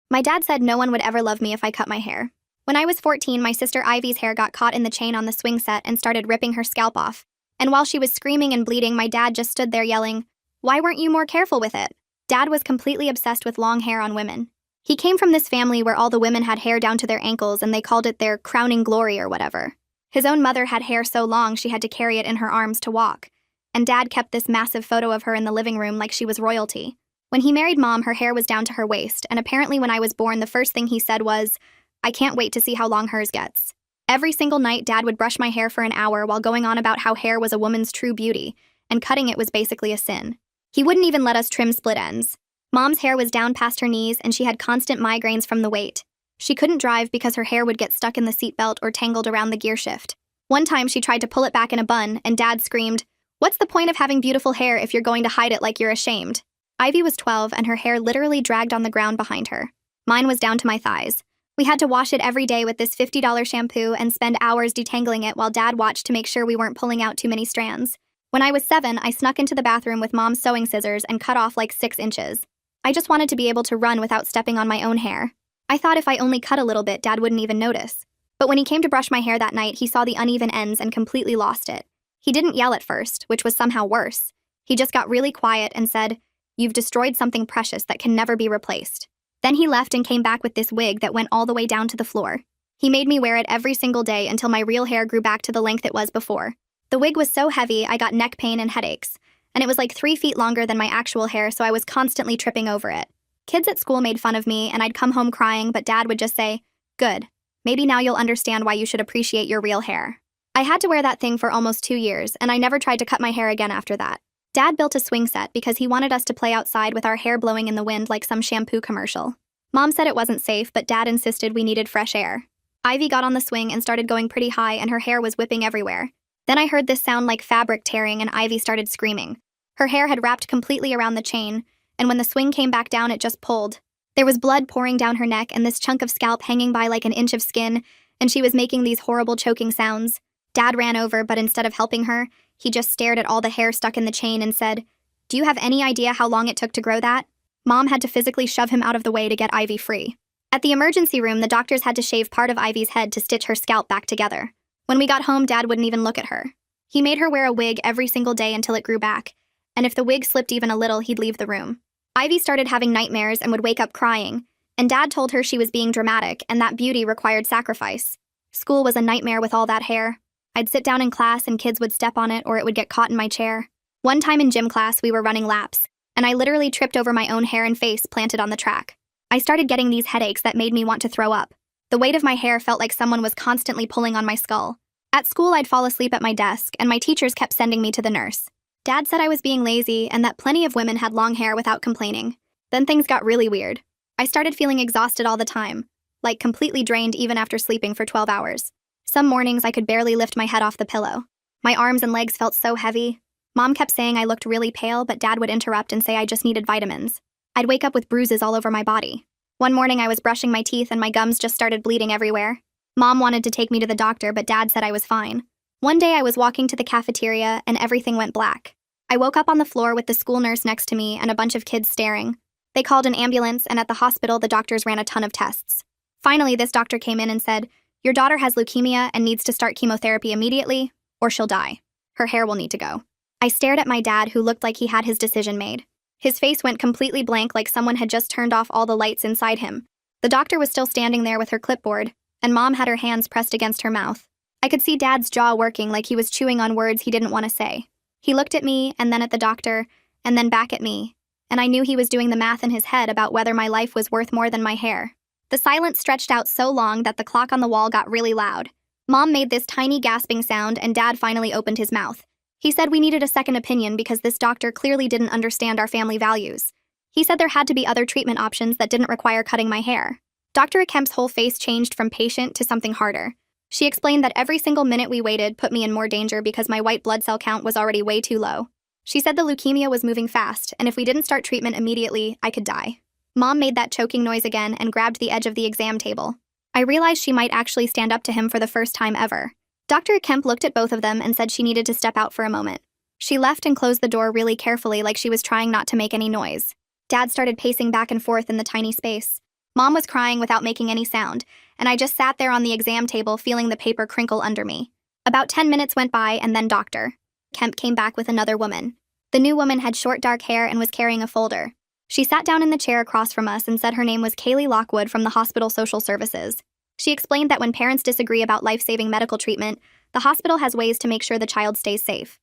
My dad said no one would ever love me if I cut my hair. When I was 14, my sister Ivy's hair got caught in the chain on the swing set and started ripping her scalp off. And while she was screaming and bleeding, my dad just stood there yelling, "Why weren't you more careful with it?" Dad was completely obsessed with long hair on women. He came from this family where all the women had hair down to their ankles and they called it their crowning glory or whatever. His own mother had hair so long she had to carry it in her arms to walk. And Dad kept this massive photo of her in the living room like she was royalty. When he married Mom, her hair was down to her waist, and apparently when I was born, the first thing he said was, "I can't wait to see how long hers gets." Every single night, Dad would brush my hair for an hour while going on about how hair was a woman's true beauty, and cutting it was basically a sin. He wouldn't even let us trim split ends. Mom's hair was down past her knees, and she had constant migraines from the weight. She couldn't drive because her hair would get stuck in the seatbelt or tangled around the gear shift. One time, she tried to pull it back in a bun, and Dad screamed, "What's the point of having beautiful hair if you're going to hide it like you're ashamed?" Ivy was 12, and her hair literally dragged on the ground behind her. Mine was down to my thighs. We had to wash it every day with this $50 shampoo and spend hours detangling it while Dad watched to make sure we weren't pulling out too many strands. When I was 7, I snuck into the bathroom with Mom's sewing scissors and cut off like 6 inches. I just wanted to be able to run without stepping on my own hair. I thought if I only cut a little bit, Dad wouldn't even notice. But when he came to brush my hair that night, he saw the uneven ends and completely lost it. He didn't yell at first, which was somehow worse. He just got really quiet and said, "You've destroyed something precious that can never be replaced." Then he left and came back with this wig that went all the way down to the floor. He made me wear it every single day until my real hair grew back to the length it was before. The wig was so heavy, I got neck pain and headaches. And it was like 3 feet longer than my actual hair, so I was constantly tripping over it. Kids at school made fun of me, and I'd come home crying, but Dad would just say, "Good. Maybe now you'll understand why you should appreciate your real hair." I had to wear that thing for almost 2 years, and I never tried to cut my hair again after that. Dad built a swing set because he wanted us to play outside with our hair blowing in the wind like some shampoo commercial. Mom said it wasn't safe, but Dad insisted we needed fresh air. Ivy got on the swing and started going pretty high, and her hair was whipping everywhere. Then I heard this sound like fabric tearing, and Ivy started screaming. Her hair had wrapped completely around the chain, and when the swing came back down, it just pulled. There was blood pouring down her neck and this chunk of scalp hanging by like an inch of skin, and she was making these horrible choking sounds. Dad ran over, but instead of helping her, he just stared at all the hair stuck in the chain and said, "Do you have any idea how long it took to grow that?" Mom had to physically shove him out of the way to get Ivy free. At the emergency room, the doctors had to shave part of Ivy's head to stitch her scalp back together. When we got home, Dad wouldn't even look at her. He made her wear a wig every single day until it grew back, and if the wig slipped even a little, he'd leave the room. Ivy started having nightmares and would wake up crying, and Dad told her she was being dramatic and that beauty required sacrifice. School was a nightmare with all that hair. I'd sit down in class and kids would step on it or it would get caught in my chair. One time in gym class, we were running laps, and I literally tripped over my own hair and face planted on the track. I started getting these headaches that made me want to throw up. The weight of my hair felt like someone was constantly pulling on my skull. At school, I'd fall asleep at my desk, and my teachers kept sending me to the nurse. Dad said I was being lazy and that plenty of women had long hair without complaining. Then things got really weird. I started feeling exhausted all the time, like completely drained even after sleeping for 12 hours. Some mornings I could barely lift my head off the pillow. My arms and legs felt so heavy. Mom kept saying I looked really pale, but Dad would interrupt and say I just needed vitamins. I'd wake up with bruises all over my body. One morning I was brushing my teeth and my gums just started bleeding everywhere. Mom wanted to take me to the doctor, but Dad said I was fine. One day I was walking to the cafeteria and everything went black. I woke up on the floor with the school nurse next to me and a bunch of kids staring. They called an ambulance, and at the hospital the doctors ran a ton of tests. Finally, this doctor came in and said, "Your daughter has leukemia and needs to start chemotherapy immediately, or she'll die. Her hair will need to go." I stared at my dad, who looked like he had his decision made. His face went completely blank, like someone had just turned off all the lights inside him. The doctor was still standing there with her clipboard, and Mom had her hands pressed against her mouth. I could see Dad's jaw working like he was chewing on words he didn't want to say. He looked at me, and then at the doctor, and then back at me, and I knew he was doing the math in his head about whether my life was worth more than my hair. The silence stretched out so long that the clock on the wall got really loud. Mom made this tiny gasping sound, and Dad finally opened his mouth. He said we needed a second opinion because this doctor clearly didn't understand our family values. He said there had to be other treatment options that didn't require cutting my hair. Dr. Akemp's whole face changed from patient to something harder. She explained that every single minute we waited put me in more danger because my white blood cell count was already way too low. She said the leukemia was moving fast, and if we didn't start treatment immediately, I could die. Mom made that choking noise again and grabbed the edge of the exam table. I realized she might actually stand up to him for the first time ever. Dr. Kemp looked at both of them and said she needed to step out for a moment. She left and closed the door really carefully, like she was trying not to make any noise. Dad started pacing back and forth in the tiny space. Mom was crying without making any sound, and I just sat there on the exam table feeling the paper crinkle under me. About 10 minutes went by and then Dr. Kemp came back with another woman. The new woman had short dark hair and was carrying a folder. She sat down in the chair across from us and said her name was Kaylee Lockwood from the hospital social services. She explained that when parents disagree about life-saving medical treatment, the hospital has ways to make sure the child stays safe.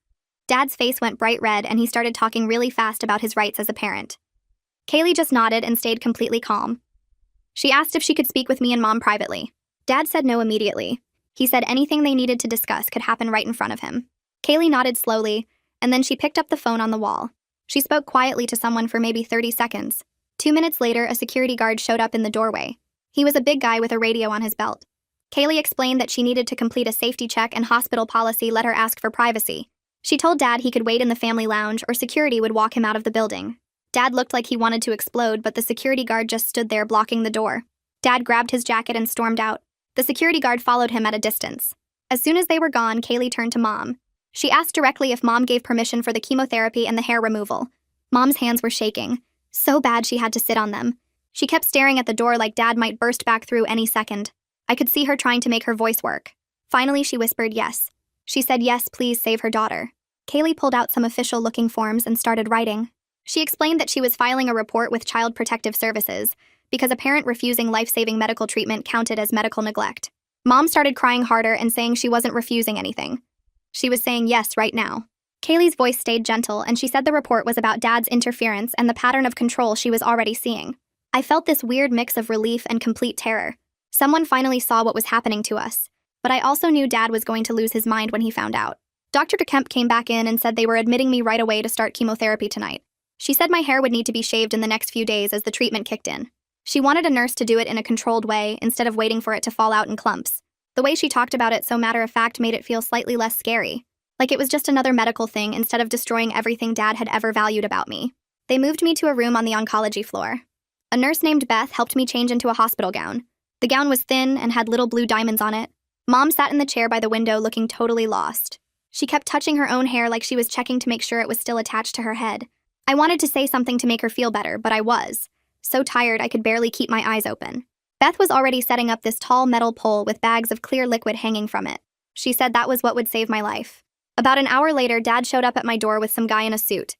Dad's face went bright red and he started talking really fast about his rights as a parent. Kaylee just nodded and stayed completely calm. She asked if she could speak with me and Mom privately. Dad said no immediately. He said anything they needed to discuss could happen right in front of him. Kaylee nodded slowly, and then she picked up the phone on the wall. She spoke quietly to someone for maybe 30 seconds. 2 minutes later, a security guard showed up in the doorway. He was a big guy with a radio on his belt. Kaylee explained that she needed to complete a safety check and hospital policy let her ask for privacy. She told Dad he could wait in the family lounge or security would walk him out of the building. Dad looked like he wanted to explode, but the security guard just stood there blocking the door. Dad grabbed his jacket and stormed out. The security guard followed him at a distance. As soon as they were gone, Kaylee turned to Mom. She asked directly if Mom gave permission for the chemotherapy and the hair removal. Mom's hands were shaking. So bad she had to sit on them. She kept staring at the door like Dad might burst back through any second. I could see her trying to make her voice work. Finally, she whispered yes. She said yes, please save her daughter. Kaylee pulled out some official-looking forms and started writing. She explained that she was filing a report with Child Protective Services because a parent refusing life-saving medical treatment counted as medical neglect. Mom started crying harder and saying she wasn't refusing anything. She was saying yes right now. Kaylee's voice stayed gentle, and she said the report was about Dad's interference and the pattern of control she was already seeing. I felt this weird mix of relief and complete terror. Someone finally saw what was happening to us, but I also knew Dad was going to lose his mind when he found out. Dr. Kemp came back in and said they were admitting me right away to start chemotherapy tonight. She said my hair would need to be shaved in the next few days as the treatment kicked in. She wanted a nurse to do it in a controlled way instead of waiting for it to fall out in clumps. The way she talked about it so matter-of-fact made it feel slightly less scary, like it was just another medical thing instead of destroying everything Dad had ever valued about me. They moved me to a room on the oncology floor. A nurse named Beth helped me change into a hospital gown. The gown was thin and had little blue diamonds on it. Mom sat in the chair by the window looking totally lost. She kept touching her own hair like she was checking to make sure it was still attached to her head. I wanted to say something to make her feel better, but I was so tired I could barely keep my eyes open. Beth was already setting up this tall metal pole with bags of clear liquid hanging from it. She said that was what would save my life. About an hour later, Dad showed up at my door with some guy in a suit.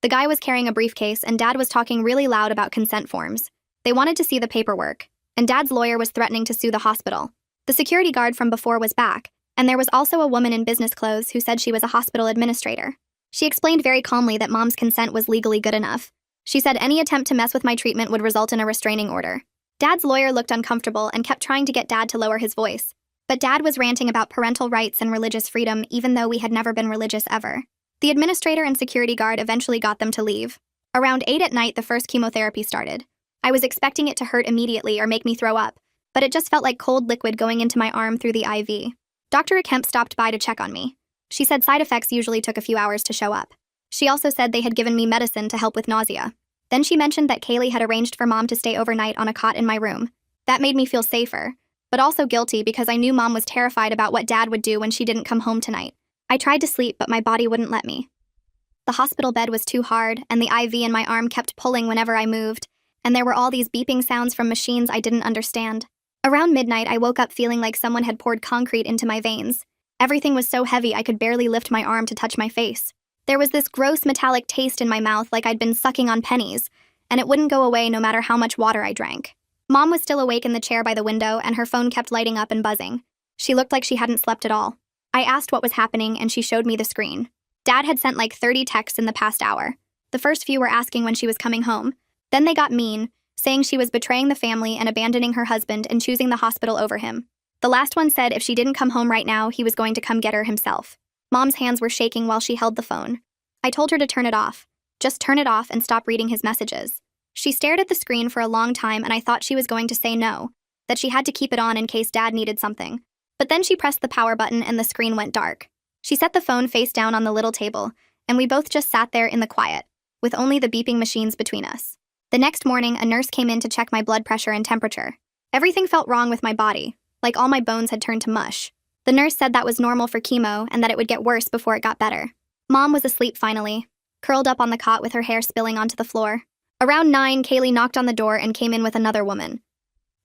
The guy was carrying a briefcase, and Dad was talking really loud about consent forms. They wanted to see the paperwork, and Dad's lawyer was threatening to sue the hospital. The security guard from before was back, and there was also a woman in business clothes who said she was a hospital administrator. She explained very calmly that Mom's consent was legally good enough. She said any attempt to mess with my treatment would result in a restraining order. Dad's lawyer looked uncomfortable and kept trying to get Dad to lower his voice. But Dad was ranting about parental rights and religious freedom even though we had never been religious ever. The administrator and security guard eventually got them to leave. Around 8 at night, the first chemotherapy started. I was expecting it to hurt immediately or make me throw up, but it just felt like cold liquid going into my arm through the IV. Dr. Kemp stopped by to check on me. She said side effects usually took a few hours to show up. She also said they had given me medicine to help with nausea. Then she mentioned that Kaylee had arranged for Mom to stay overnight on a cot in my room. That made me feel safer, but also guilty because I knew Mom was terrified about what Dad would do when she didn't come home tonight. I tried to sleep, but my body wouldn't let me. The hospital bed was too hard, and the IV in my arm kept pulling whenever I moved, and there were all these beeping sounds from machines I didn't understand. Around midnight, I woke up feeling like someone had poured concrete into my veins. Everything was so heavy I could barely lift my arm to touch my face. There was this gross metallic taste in my mouth like I'd been sucking on pennies, and it wouldn't go away no matter how much water I drank. Mom was still awake in the chair by the window, and her phone kept lighting up and buzzing. She looked like she hadn't slept at all. I asked what was happening, and she showed me the screen. Dad had sent like 30 texts in the past hour. The first few were asking when she was coming home. Then they got mean, saying she was betraying the family and abandoning her husband and choosing the hospital over him. The last one said if she didn't come home right now, he was going to come get her himself. Mom's hands were shaking while she held the phone. I told her to turn it off. Just turn it off and stop reading his messages. She stared at the screen for a long time, and I thought she was going to say no, that she had to keep it on in case Dad needed something. But then she pressed the power button and the screen went dark. She set the phone face down on the little table, and we both just sat there in the quiet, with only the beeping machines between us. The next morning, a nurse came in to check my blood pressure and temperature. Everything felt wrong with my body, like all my bones had turned to mush. The nurse said that was normal for chemo and that it would get worse before it got better. Mom was asleep finally, curled up on the cot with her hair spilling onto the floor. Around 9, Kaylee knocked on the door and came in with another woman.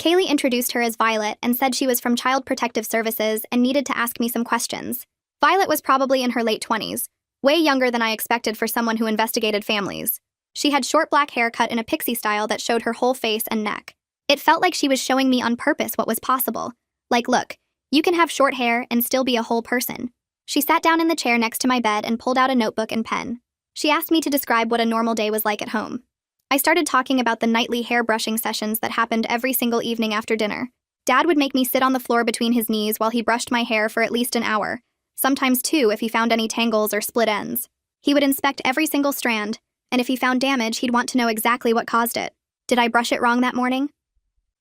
Kaylee introduced her as Violet and said she was from Child Protective Services and needed to ask me some questions. Violet was probably in her late 20s, way younger than I expected for someone who investigated families. She had short black hair cut in a pixie style that showed her whole face and neck. It felt like she was showing me on purpose what was possible. Like, look, you can have short hair and still be a whole person. She sat down in the chair next to my bed and pulled out a notebook and pen. She asked me to describe what a normal day was like at home. I started talking about the nightly hair brushing sessions that happened every single evening after dinner. Dad would make me sit on the floor between his knees while he brushed my hair for at least an hour, sometimes 2 if he found any tangles or split ends. He would inspect every single strand, and if he found damage, he'd want to know exactly what caused it. Did I brush it wrong that morning?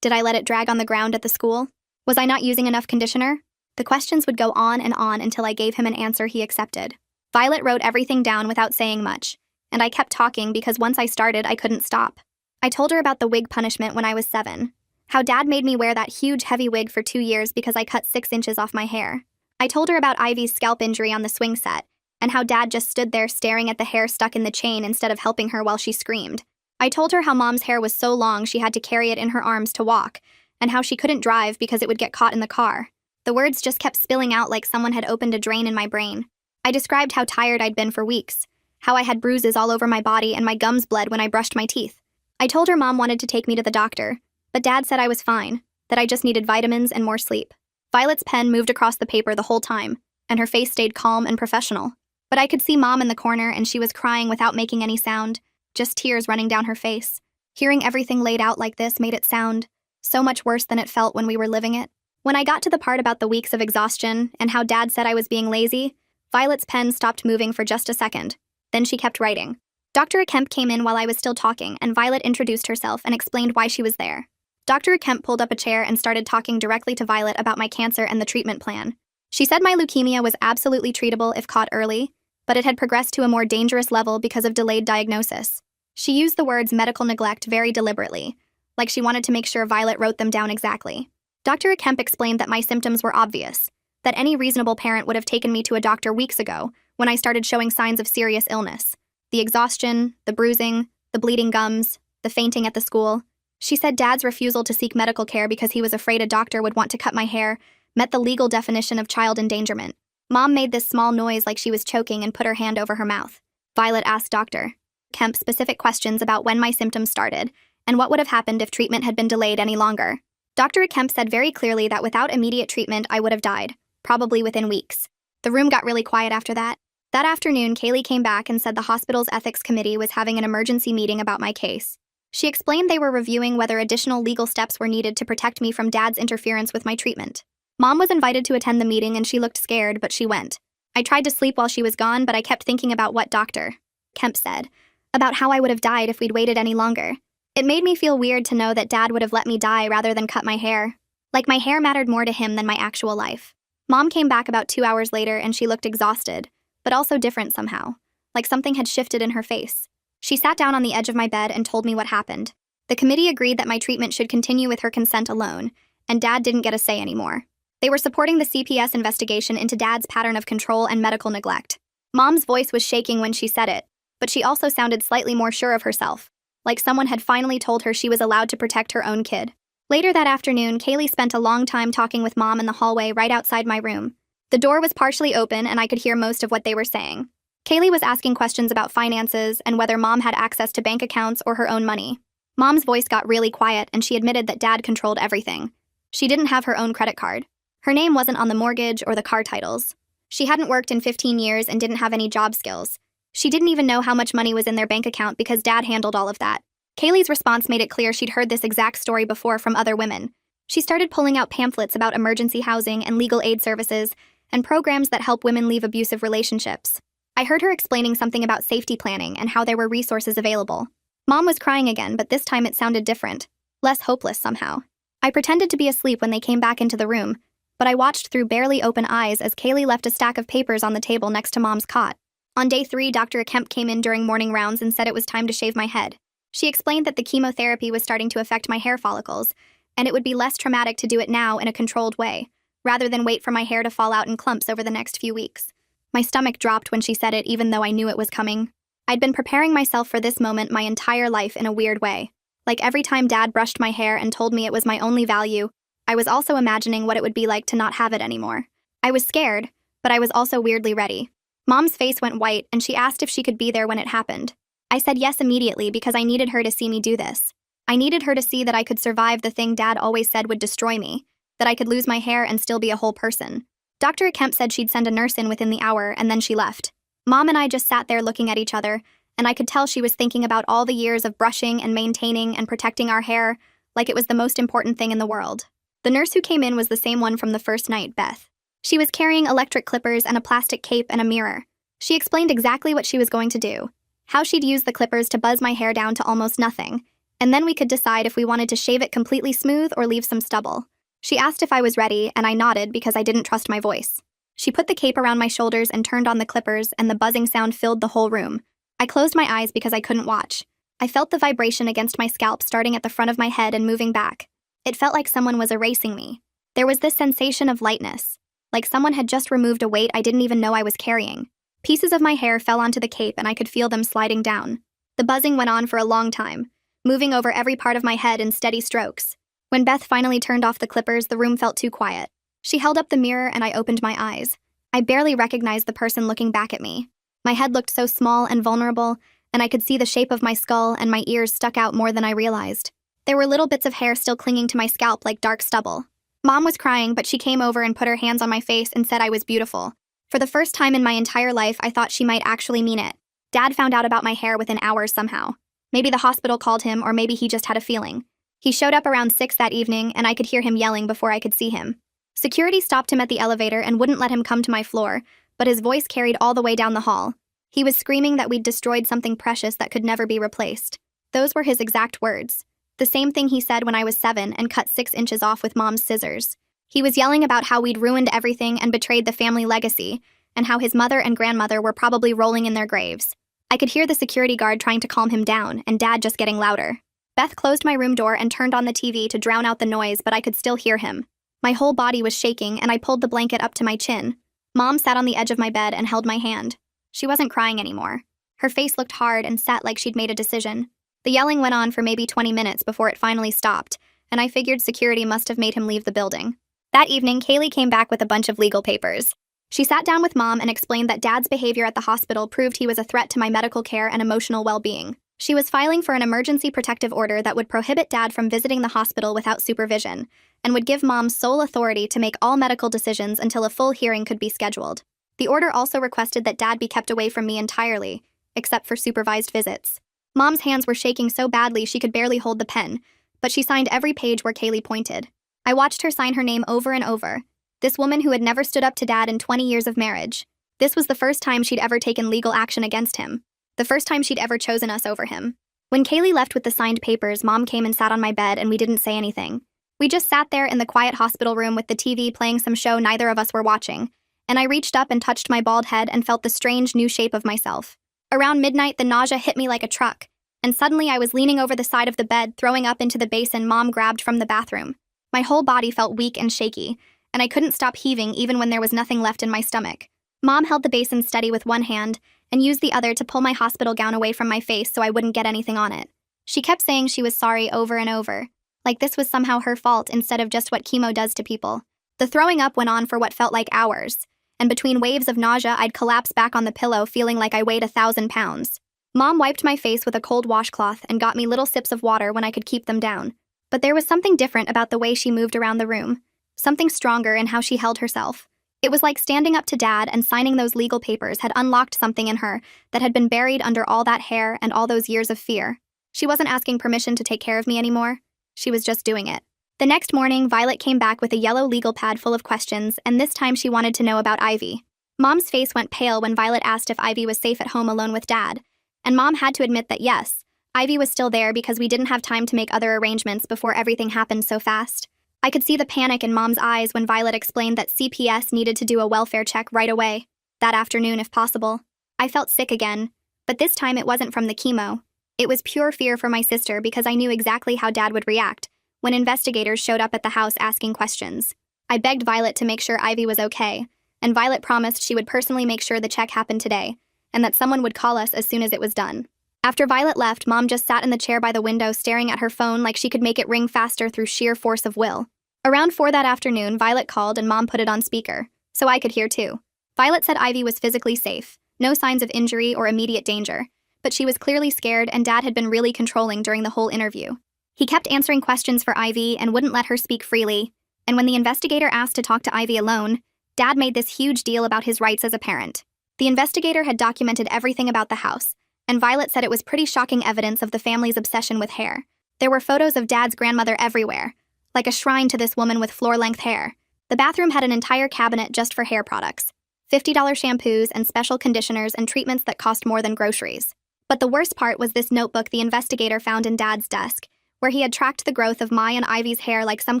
Did I let it drag on the ground at the school? Was I not using enough conditioner? The questions would go on until I gave him an answer he accepted. Violet wrote everything down without saying much, and I kept talking because once I started, I couldn't stop. I told her about the wig punishment when I was 7, how Dad made me wear that huge heavy wig for 2 years because I cut 6 inches off my hair. I told her about Ivy's scalp injury on the swing set, and how Dad just stood there staring at the hair stuck in the chain instead of helping her while she screamed. I told her how Mom's hair was so long she had to carry it in her arms to walk, and how she couldn't drive because it would get caught in the car. The words just kept spilling out like someone had opened a drain in my brain. I described how tired I'd been for weeks, how I had bruises all over my body and my gums bled when I brushed my teeth. I told her Mom wanted to take me to the doctor, but Dad said I was fine, that I just needed vitamins and more sleep. Violet's pen moved across the paper the whole time, and her face stayed calm and professional. But I could see Mom in the corner, and she was crying without making any sound, just tears running down her face. Hearing everything laid out like this made it sound so much worse than it felt when we were living it. When I got to the part about the weeks of exhaustion and how Dad said I was being lazy, Violet's pen stopped moving for just a second. Then she kept writing. Dr. Kemp came in while I was still talking, and Violet introduced herself and explained why she was there. Dr. Kemp pulled up a chair and started talking directly to Violet about my cancer and the treatment plan. She said my leukemia was absolutely treatable if caught early, but it had progressed to a more dangerous level because of delayed diagnosis. She used the words medical neglect very deliberately, like she wanted to make sure Violet wrote them down exactly. Dr. Kemp explained that my symptoms were obvious, that any reasonable parent would have taken me to a doctor weeks ago when I started showing signs of serious illness. The exhaustion, the bruising, the bleeding gums, the fainting at the school. She said Dad's refusal to seek medical care because he was afraid a doctor would want to cut my hair met the legal definition of child endangerment. Mom made this small noise like she was choking and put her hand over her mouth. Violet asked Dr. Kemp specific questions about when my symptoms started and what would have happened if treatment had been delayed any longer. Dr. Kemp said very clearly that without immediate treatment, I would have died, probably within weeks. The room got really quiet after that. That afternoon, Kaylee came back and said the hospital's ethics committee was having an emergency meeting about my case. She explained they were reviewing whether additional legal steps were needed to protect me from Dad's interference with my treatment. Mom was invited to attend the meeting and she looked scared, but she went. I tried to sleep while she was gone, but I kept thinking about what Dr. Kemp said, about how I would have died if we'd waited any longer. It made me feel weird to know that Dad would have let me die rather than cut my hair. Like my hair mattered more to him than my actual life. Mom came back about 2 hours later and she looked exhausted, but also different somehow, like something had shifted in her face. She sat down on the edge of my bed and told me what happened. The committee agreed that my treatment should continue with her consent alone, and Dad didn't get a say anymore. They were supporting the CPS investigation into Dad's pattern of control and medical neglect. Mom's voice was shaking when she said it, but she also sounded slightly more sure of herself, like someone had finally told her she was allowed to protect her own kid. Later that afternoon, Kaylee spent a long time talking with Mom in the hallway right outside my room. The door was partially open and I could hear most of what they were saying. Kaylee was asking questions about finances and whether Mom had access to bank accounts or her own money. Mom's voice got really quiet and she admitted that Dad controlled everything. She didn't have her own credit card. Her name wasn't on the mortgage or the car titles. She hadn't worked in 15 years and didn't have any job skills. She didn't even know how much money was in their bank account because Dad handled all of that. Kaylee's response made it clear she'd heard this exact story before from other women. She started pulling out pamphlets about emergency housing and legal aid services and programs that help women leave abusive relationships. I heard her explaining something about safety planning and how there were resources available. Mom was crying again, but this time it sounded different, less hopeless somehow. I pretended to be asleep when they came back into the room, but I watched through barely open eyes as Kaylee left a stack of papers on the table next to Mom's cot. On day 3, Dr. Kemp came in during morning rounds and said it was time to shave my head. She explained that the chemotherapy was starting to affect my hair follicles, and it would be less traumatic to do it now in a controlled way, rather than wait for my hair to fall out in clumps over the next few weeks. My stomach dropped when she said it, even though I knew it was coming. I'd been preparing myself for this moment my entire life in a weird way. Like every time Dad brushed my hair and told me it was my only value, I was also imagining what it would be like to not have it anymore. I was scared, but I was also weirdly ready. Mom's face went white and she asked if she could be there when it happened. I said yes immediately because I needed her to see me do this. I needed her to see that I could survive the thing Dad always said would destroy me, that I could lose my hair and still be a whole person. Dr. Kemp said she'd send a nurse in within the hour and then she left. Mom and I just sat there looking at each other, and I could tell she was thinking about all the years of brushing and maintaining and protecting our hair like it was the most important thing in the world. The nurse who came in was the same one from the first night, Beth. She was carrying electric clippers and a plastic cape and a mirror. She explained exactly what she was going to do, how she'd use the clippers to buzz my hair down to almost nothing, and then we could decide if we wanted to shave it completely smooth or leave some stubble. She asked if I was ready, and I nodded because I didn't trust my voice. She put the cape around my shoulders and turned on the clippers, and the buzzing sound filled the whole room. I closed my eyes because I couldn't watch. I felt the vibration against my scalp starting at the front of my head and moving back. It felt like someone was erasing me. There was this sensation of lightness, like someone had just removed a weight I didn't even know I was carrying. Pieces of my hair fell onto the cape and I could feel them sliding down. The buzzing went on for a long time, moving over every part of my head in steady strokes. When Beth finally turned off the clippers, the room felt too quiet. She held up the mirror and I opened my eyes. I barely recognized the person looking back at me. My head looked so small and vulnerable, and I could see the shape of my skull and my ears stuck out more than I realized. There were little bits of hair still clinging to my scalp like dark stubble. Mom was crying, but she came over and put her hands on my face and said I was beautiful. For the first time in my entire life, I thought she might actually mean it. Dad found out about my hair within hours somehow. Maybe the hospital called him, or maybe he just had a feeling. He showed up around 6 that evening, and I could hear him yelling before I could see him. Security stopped him at the elevator and wouldn't let him come to my floor, but his voice carried all the way down the hall. He was screaming that we'd destroyed something precious that could never be replaced. Those were his exact words. The same thing he said when I was 7 and cut 6 inches off with Mom's scissors. He was yelling about how we'd ruined everything and betrayed the family legacy, and how his mother and grandmother were probably rolling in their graves. I could hear the security guard trying to calm him down, and Dad just getting louder. Beth closed my room door and turned on the TV to drown out the noise, but I could still hear him. My whole body was shaking, and I pulled the blanket up to my chin. Mom sat on the edge of my bed and held my hand. She wasn't crying anymore. Her face looked hard and set like she'd made a decision. The yelling went on for maybe 20 minutes before it finally stopped, and I figured security must have made him leave the building. That evening, Kaylee came back with a bunch of legal papers. She sat down with Mom and explained that Dad's behavior at the hospital proved he was a threat to my medical care and emotional well-being. She was filing for an emergency protective order that would prohibit Dad from visiting the hospital without supervision, and would give Mom sole authority to make all medical decisions until a full hearing could be scheduled. The order also requested that Dad be kept away from me entirely, except for supervised visits. Mom's hands were shaking so badly she could barely hold the pen, but she signed every page where Kaylee pointed. I watched her sign her name over and over. This woman who had never stood up to Dad in 20 years of marriage. This was the first time she'd ever taken legal action against him. The first time she'd ever chosen us over him. When Kaylee left with the signed papers, Mom came and sat on my bed and we didn't say anything. We just sat there in the quiet hospital room with the TV playing some show neither of us were watching, and I reached up and touched my bald head and felt the strange new shape of myself. Around midnight, the nausea hit me like a truck, and suddenly I was leaning over the side of the bed, throwing up into the basin Mom grabbed from the bathroom. My whole body felt weak and shaky, and I couldn't stop heaving even when there was nothing left in my stomach. Mom held the basin steady with one hand and used the other to pull my hospital gown away from my face so I wouldn't get anything on it. She kept saying she was sorry over and over, like this was somehow her fault instead of just what chemo does to people. The throwing up went on for what felt like hours, and between waves of nausea I'd collapse back on the pillow feeling like I weighed 1,000 pounds. Mom wiped my face with a cold washcloth and got me little sips of water when I could keep them down. But there was something different about the way she moved around the room, something stronger in how she held herself. It was like standing up to Dad and signing those legal papers had unlocked something in her that had been buried under all that hair and all those years of fear. She wasn't asking permission to take care of me anymore. She was just doing it. The next morning, Violet came back with a yellow legal pad full of questions, and this time she wanted to know about Ivy. Mom's face went pale when Violet asked if Ivy was safe at home alone with Dad, and Mom had to admit that yes, Ivy was still there because we didn't have time to make other arrangements before everything happened so fast. I could see the panic in Mom's eyes when Violet explained that CPS needed to do a welfare check right away, that afternoon if possible. I felt sick again, but this time it wasn't from the chemo. It was pure fear for my sister because I knew exactly how Dad would react when investigators showed up at the house asking questions. I begged Violet to make sure Ivy was okay, and Violet promised she would personally make sure the check happened today, and that someone would call us as soon as it was done. After Violet left, Mom just sat in the chair by the window staring at her phone like she could make it ring faster through sheer force of will. Around 4 that afternoon, Violet called and Mom put it on speaker, so I could hear too. Violet said Ivy was physically safe, no signs of injury or immediate danger, but she was clearly scared and Dad had been really controlling during the whole interview. He kept answering questions for Ivy and wouldn't let her speak freely, and when the investigator asked to talk to Ivy alone, Dad made this huge deal about his rights as a parent. The investigator had documented everything about the house, and Violet said it was pretty shocking evidence of the family's obsession with hair. There were photos of Dad's grandmother everywhere, like a shrine to this woman with floor-length hair. The bathroom had an entire cabinet just for hair products, $50 shampoos and special conditioners and treatments that cost more than groceries. But the worst part was this notebook the investigator found in Dad's desk, where he had tracked the growth of Mai and Ivy's hair like some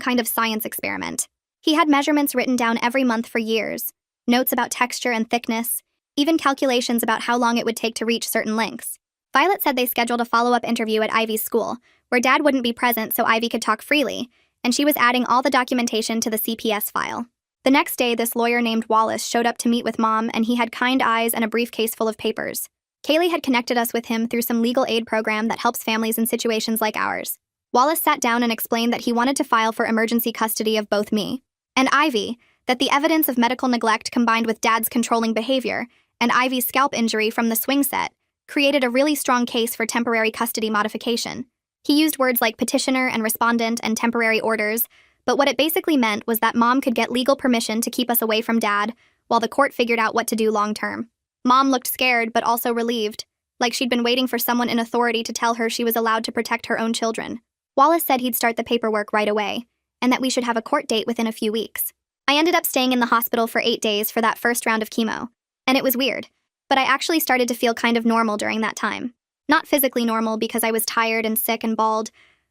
kind of science experiment. He had measurements written down every month for years, notes about texture and thickness, even calculations about how long it would take to reach certain lengths. Violet said they scheduled a follow-up interview at Ivy's school, where Dad wouldn't be present so Ivy could talk freely, and she was adding all the documentation to the CPS file. The next day, this lawyer named Wallace showed up to meet with Mom, and he had kind eyes and a briefcase full of papers. Kaylee had connected us with him through some legal aid program that helps families in situations like ours. Wallace sat down and explained that he wanted to file for emergency custody of both me and Ivy, that the evidence of medical neglect combined with Dad's controlling behavior and Ivy's scalp injury from the swing set created a really strong case for temporary custody modification. He used words like petitioner and respondent and temporary orders, but what it basically meant was that Mom could get legal permission to keep us away from Dad while the court figured out what to do long-term. Mom looked scared but also relieved, like she'd been waiting for someone in authority to tell her she was allowed to protect her own children. Wallace said he'd start the paperwork right away, and that we should have a court date within a few weeks. I ended up staying in the hospital for 8 days for that first round of chemo, and it was weird, but I actually started to feel kind of normal during that time. Not physically normal because I was tired and sick and bald,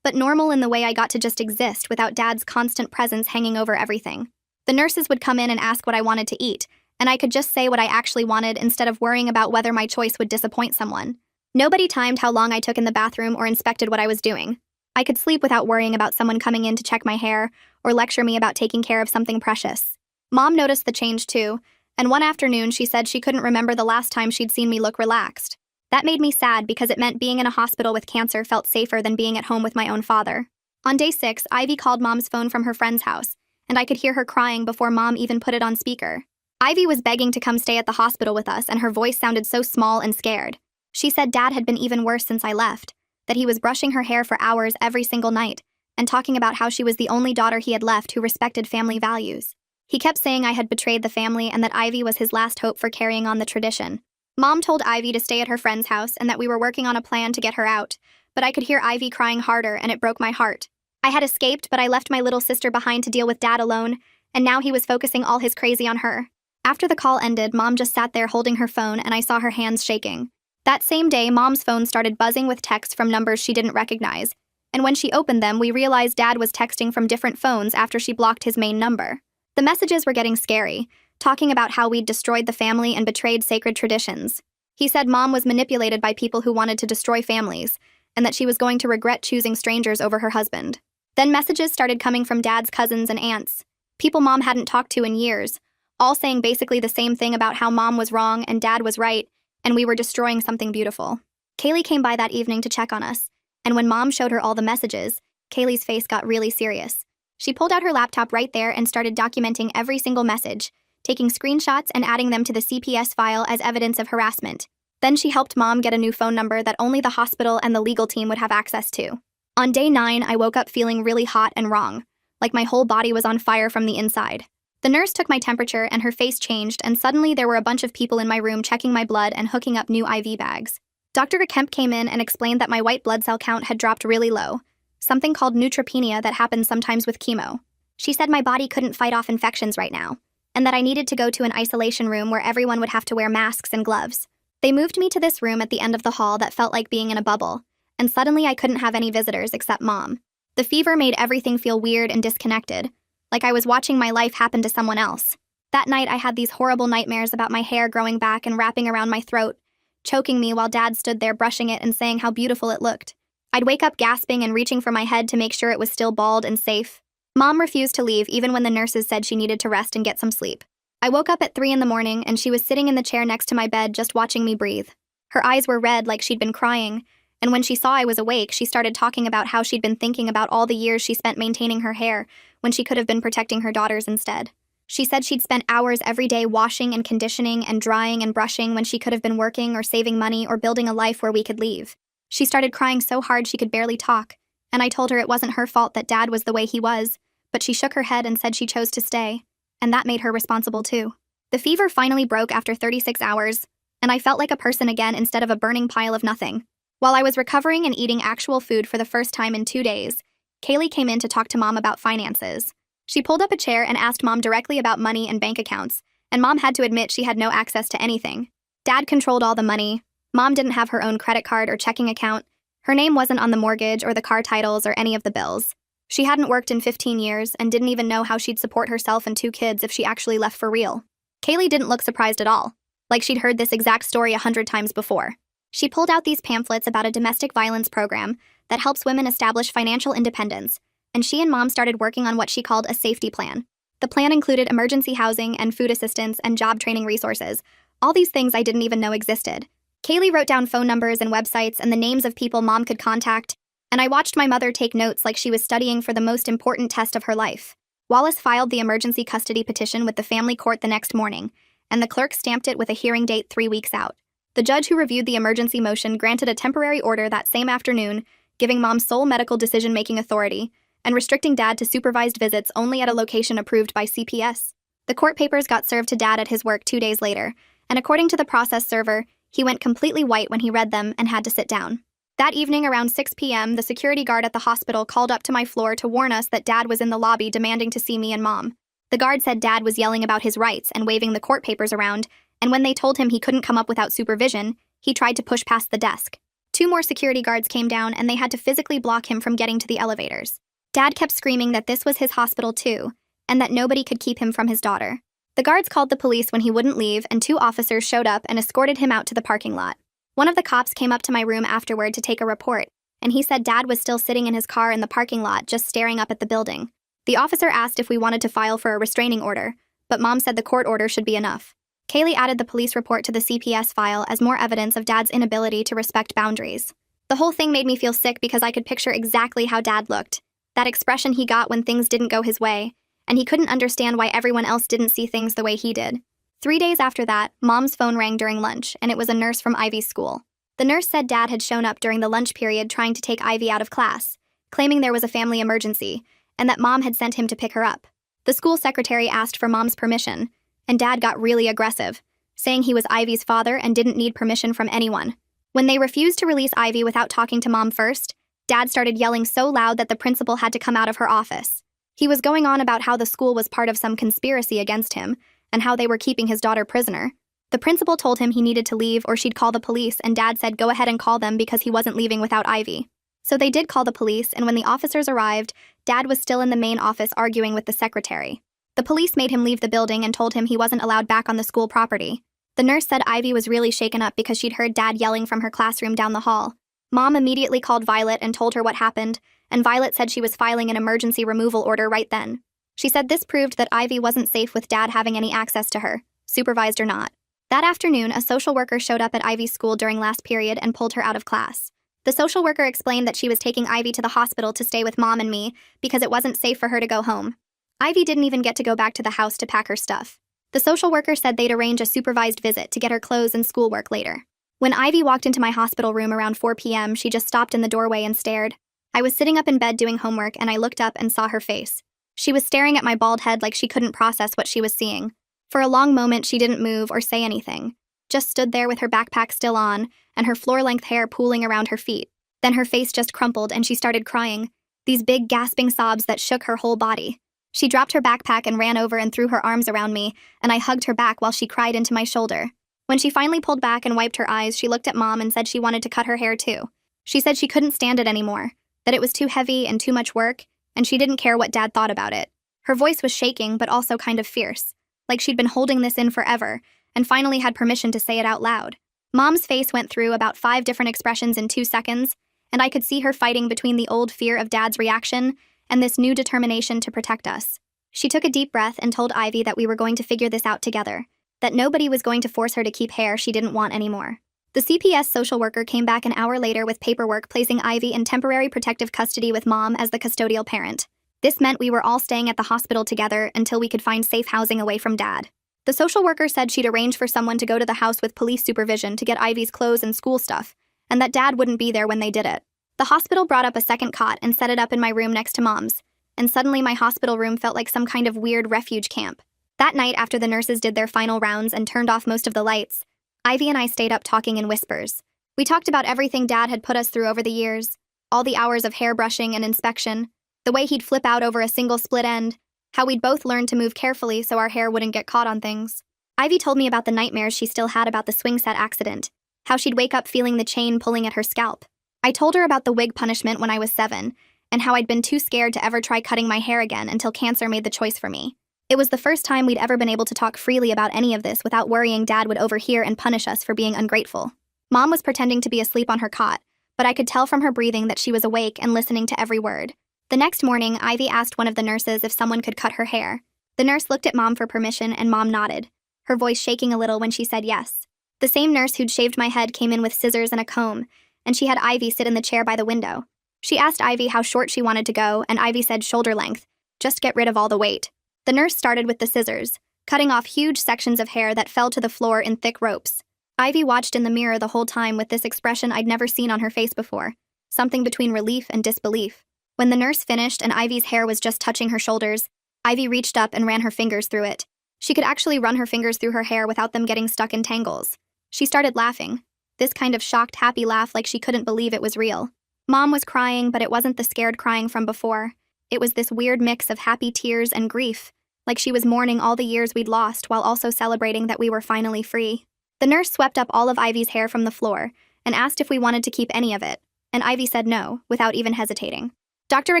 but normal in the way I got to just exist without Dad's constant presence hanging over everything. The nurses would come in and ask what I wanted to eat, and I could just say what I actually wanted instead of worrying about whether my choice would disappoint someone. Nobody timed how long I took in the bathroom or inspected what I was doing. I could sleep without worrying about someone coming in to check my hair or lecture me about taking care of something precious. Mom noticed the change too, and one afternoon she said she couldn't remember the last time she'd seen me look relaxed. That made me sad because it meant being in a hospital with cancer felt safer than being at home with my own father. On day 6, Ivy called Mom's phone from her friend's house, and I could hear her crying before Mom even put it on speaker. Ivy was begging to come stay at the hospital with us, and her voice sounded so small and scared. She said Dad had been even worse since I left, that he was brushing her hair for hours every single night, and talking about how she was the only daughter he had left who respected family values. He kept saying I had betrayed the family and that Ivy was his last hope for carrying on the tradition. Mom told Ivy to stay at her friend's house and that we were working on a plan to get her out, but I could hear Ivy crying harder and it broke my heart. I had escaped, but I left my little sister behind to deal with Dad alone, and now he was focusing all his crazy on her. After the call ended, Mom just sat there holding her phone and I saw her hands shaking. That same day, Mom's phone started buzzing with texts from numbers she didn't recognize, and when she opened them, we realized Dad was texting from different phones after she blocked his main number. The messages were getting scary, talking about how we'd destroyed the family and betrayed sacred traditions. He said Mom was manipulated by people who wanted to destroy families, and that she was going to regret choosing strangers over her husband. Then messages started coming from Dad's cousins and aunts, people Mom hadn't talked to in years, all saying basically the same thing about how Mom was wrong and Dad was right, and we were destroying something beautiful. Kaylee came by that evening to check on us, and when Mom showed her all the messages, Kaylee's face got really serious. She pulled out her laptop right there and started documenting every single message, taking screenshots and adding them to the CPS file as evidence of harassment. Then she helped Mom get a new phone number that only the hospital and the legal team would have access to. On day 9, I woke up feeling really hot and wrong, like my whole body was on fire from the inside. The nurse took my temperature and her face changed, and suddenly there were a bunch of people in my room checking my blood and hooking up new IV bags. Dr. Kemp came in and explained that my white blood cell count had dropped really low, something called neutropenia that happens sometimes with chemo. She said my body couldn't fight off infections right now, and that I needed to go to an isolation room where everyone would have to wear masks and gloves. They moved me to this room at the end of the hall that felt like being in a bubble, and suddenly I couldn't have any visitors except Mom. The fever made everything feel weird and disconnected, like I was watching my life happen to someone else. That night, I had these horrible nightmares about my hair growing back and wrapping around my throat, choking me while Dad stood there brushing it and saying how beautiful it looked. I'd wake up gasping and reaching for my head to make sure it was still bald and safe. Mom refused to leave even when the nurses said she needed to rest and get some sleep. I woke up at 3 in the morning and she was sitting in the chair next to my bed just watching me breathe. Her eyes were red like she'd been crying, and when she saw I was awake, she started talking about how she'd been thinking about all the years she spent maintaining her hair when she could have been protecting her daughters instead. She said she'd spent hours every day washing and conditioning and drying and brushing when she could have been working or saving money or building a life where we could leave. She started crying so hard she could barely talk, and I told her it wasn't her fault that Dad was the way he was, but she shook her head and said she chose to stay, and that made her responsible too. The fever finally broke after 36 hours, and I felt like a person again instead of a burning pile of nothing. While I was recovering and eating actual food for the first time in 2 days, Kaylee came in to talk to Mom about finances. She pulled up a chair and asked Mom directly about money and bank accounts, and Mom had to admit she had no access to anything. Dad controlled all the money. Mom didn't have her own credit card or checking account. Her name wasn't on the mortgage or the car titles or any of the bills. She hadn't worked in 15 years and didn't even know how she'd support herself and 2 kids if she actually left for real. Kaylee didn't look surprised at all, like she'd heard this exact story 100 times before. She pulled out these pamphlets about a domestic violence program that helps women establish financial independence, and she and Mom started working on what she called a safety plan. The plan included emergency housing and food assistance and job training resources, all these things I didn't even know existed. Kaylee wrote down phone numbers and websites and the names of people Mom could contact, and I watched my mother take notes like she was studying for the most important test of her life. Wallace filed the emergency custody petition with the family court the next morning, and the clerk stamped it with a hearing date 3 weeks out. The judge who reviewed the emergency motion granted a temporary order that same afternoon, giving Mom sole medical decision-making authority, and restricting Dad to supervised visits only at a location approved by CPS. The court papers got served to Dad at his work 2 days later, and according to the process server, he went completely white when he read them and had to sit down. That evening around 6 p.m., the security guard at the hospital called up to my floor to warn us that Dad was in the lobby demanding to see me and Mom. The guard said Dad was yelling about his rights and waving the court papers around, and when they told him he couldn't come up without supervision, he tried to push past the desk. 2 more security guards came down and they had to physically block him from getting to the elevators. Dad kept screaming that this was his hospital too, and that nobody could keep him from his daughter. The guards called the police when he wouldn't leave, and 2 officers showed up and escorted him out to the parking lot. One of the cops came up to my room afterward to take a report, and he said Dad was still sitting in his car in the parking lot just staring up at the building. The officer asked if we wanted to file for a restraining order, but Mom said the court order should be enough. Kaylee added the police report to the CPS file as more evidence of Dad's inability to respect boundaries. The whole thing made me feel sick because I could picture exactly how Dad looked, that expression he got when things didn't go his way, and he couldn't understand why everyone else didn't see things the way he did. 3 days after that, Mom's phone rang during lunch, and it was a nurse from Ivy's school. The nurse said Dad had shown up during the lunch period trying to take Ivy out of class, claiming there was a family emergency, and that Mom had sent him to pick her up. The school secretary asked for Mom's permission, and Dad got really aggressive, saying he was Ivy's father and didn't need permission from anyone. When they refused to release Ivy without talking to Mom first, Dad started yelling so loud that the principal had to come out of her office. He was going on about how the school was part of some conspiracy against him, and how they were keeping his daughter prisoner. The principal told him he needed to leave or she'd call the police, and Dad said go ahead and call them because he wasn't leaving without Ivy. So they did call the police, and when the officers arrived, Dad was still in the main office arguing with the secretary. The police made him leave the building and told him he wasn't allowed back on the school property. The nurse said Ivy was really shaken up because she'd heard Dad yelling from her classroom down the hall. Mom immediately called Violet and told her what happened, and Violet said she was filing an emergency removal order right then. She said this proved that Ivy wasn't safe with Dad having any access to her, supervised or not. That afternoon, a social worker showed up at Ivy's school during last period and pulled her out of class. The social worker explained that she was taking Ivy to the hospital to stay with Mom and me because it wasn't safe for her to go home. Ivy didn't even get to go back to the house to pack her stuff. The social worker said they'd arrange a supervised visit to get her clothes and schoolwork later. When Ivy walked into my hospital room around 4 p.m., she just stopped in the doorway and stared. I was sitting up in bed doing homework and I looked up and saw her face. She was staring at my bald head like she couldn't process what she was seeing. For a long moment, she didn't move or say anything, just stood there with her backpack still on and her floor-length hair pooling around her feet. Then her face just crumpled and she started crying, these big gasping sobs that shook her whole body. She dropped her backpack and ran over and threw her arms around me, and I hugged her back while she cried into my shoulder. When she finally pulled back and wiped her eyes, she looked at Mom and said she wanted to cut her hair too. She said she couldn't stand it anymore, that it was too heavy and too much work, and she didn't care what Dad thought about it. Her voice was shaking, but also kind of fierce, like she'd been holding this in forever, and finally had permission to say it out loud. Mom's face went through about 5 different expressions in 2 seconds, and I could see her fighting between the old fear of Dad's reaction and this new determination to protect us. She took a deep breath and told Ivy that we were going to figure this out together, that nobody was going to force her to keep hair she didn't want anymore. The CPS social worker came back an hour later with paperwork placing Ivy in temporary protective custody with Mom as the custodial parent. This meant we were all staying at the hospital together until we could find safe housing away from Dad. The social worker said she'd arrange for someone to go to the house with police supervision to get Ivy's clothes and school stuff, and that Dad wouldn't be there when they did it. The hospital brought up a second cot and set it up in my room next to Mom's, and suddenly my hospital room felt like some kind of weird refuge camp. That night, after the nurses did their final rounds and turned off most of the lights, Ivy and I stayed up talking in whispers. We talked about everything Dad had put us through over the years, all the hours of hair brushing and inspection, the way he'd flip out over a single split end, how we'd both learned to move carefully so our hair wouldn't get caught on things. Ivy told me about the nightmares she still had about the swing set accident, how she'd wake up feeling the chain pulling at her scalp. I told her about the wig punishment when I was 7, and how I'd been too scared to ever try cutting my hair again until cancer made the choice for me. It was the first time we'd ever been able to talk freely about any of this without worrying Dad would overhear and punish us for being ungrateful. Mom was pretending to be asleep on her cot, but I could tell from her breathing that she was awake and listening to every word. The next morning, Ivy asked one of the nurses if someone could cut her hair. The nurse looked at Mom for permission and Mom nodded, her voice shaking a little when she said yes. The same nurse who'd shaved my head came in with scissors and a comb, and she had Ivy sit in the chair by the window. She asked Ivy how short she wanted to go, and Ivy said shoulder length, just get rid of all the weight. The nurse started with the scissors, cutting off huge sections of hair that fell to the floor in thick ropes. Ivy watched in the mirror the whole time with this expression I'd never seen on her face before, something between relief and disbelief. When the nurse finished and Ivy's hair was just touching her shoulders, Ivy reached up and ran her fingers through it. She could actually run her fingers through her hair without them getting stuck in tangles. She started laughing, this kind of shocked, happy laugh like she couldn't believe it was real. Mom was crying, but it wasn't the scared crying from before. It was this weird mix of happy tears and grief, like she was mourning all the years we'd lost while also celebrating that we were finally free. The nurse swept up all of Ivy's hair from the floor and asked if we wanted to keep any of it, and Ivy said no, without even hesitating. Dr.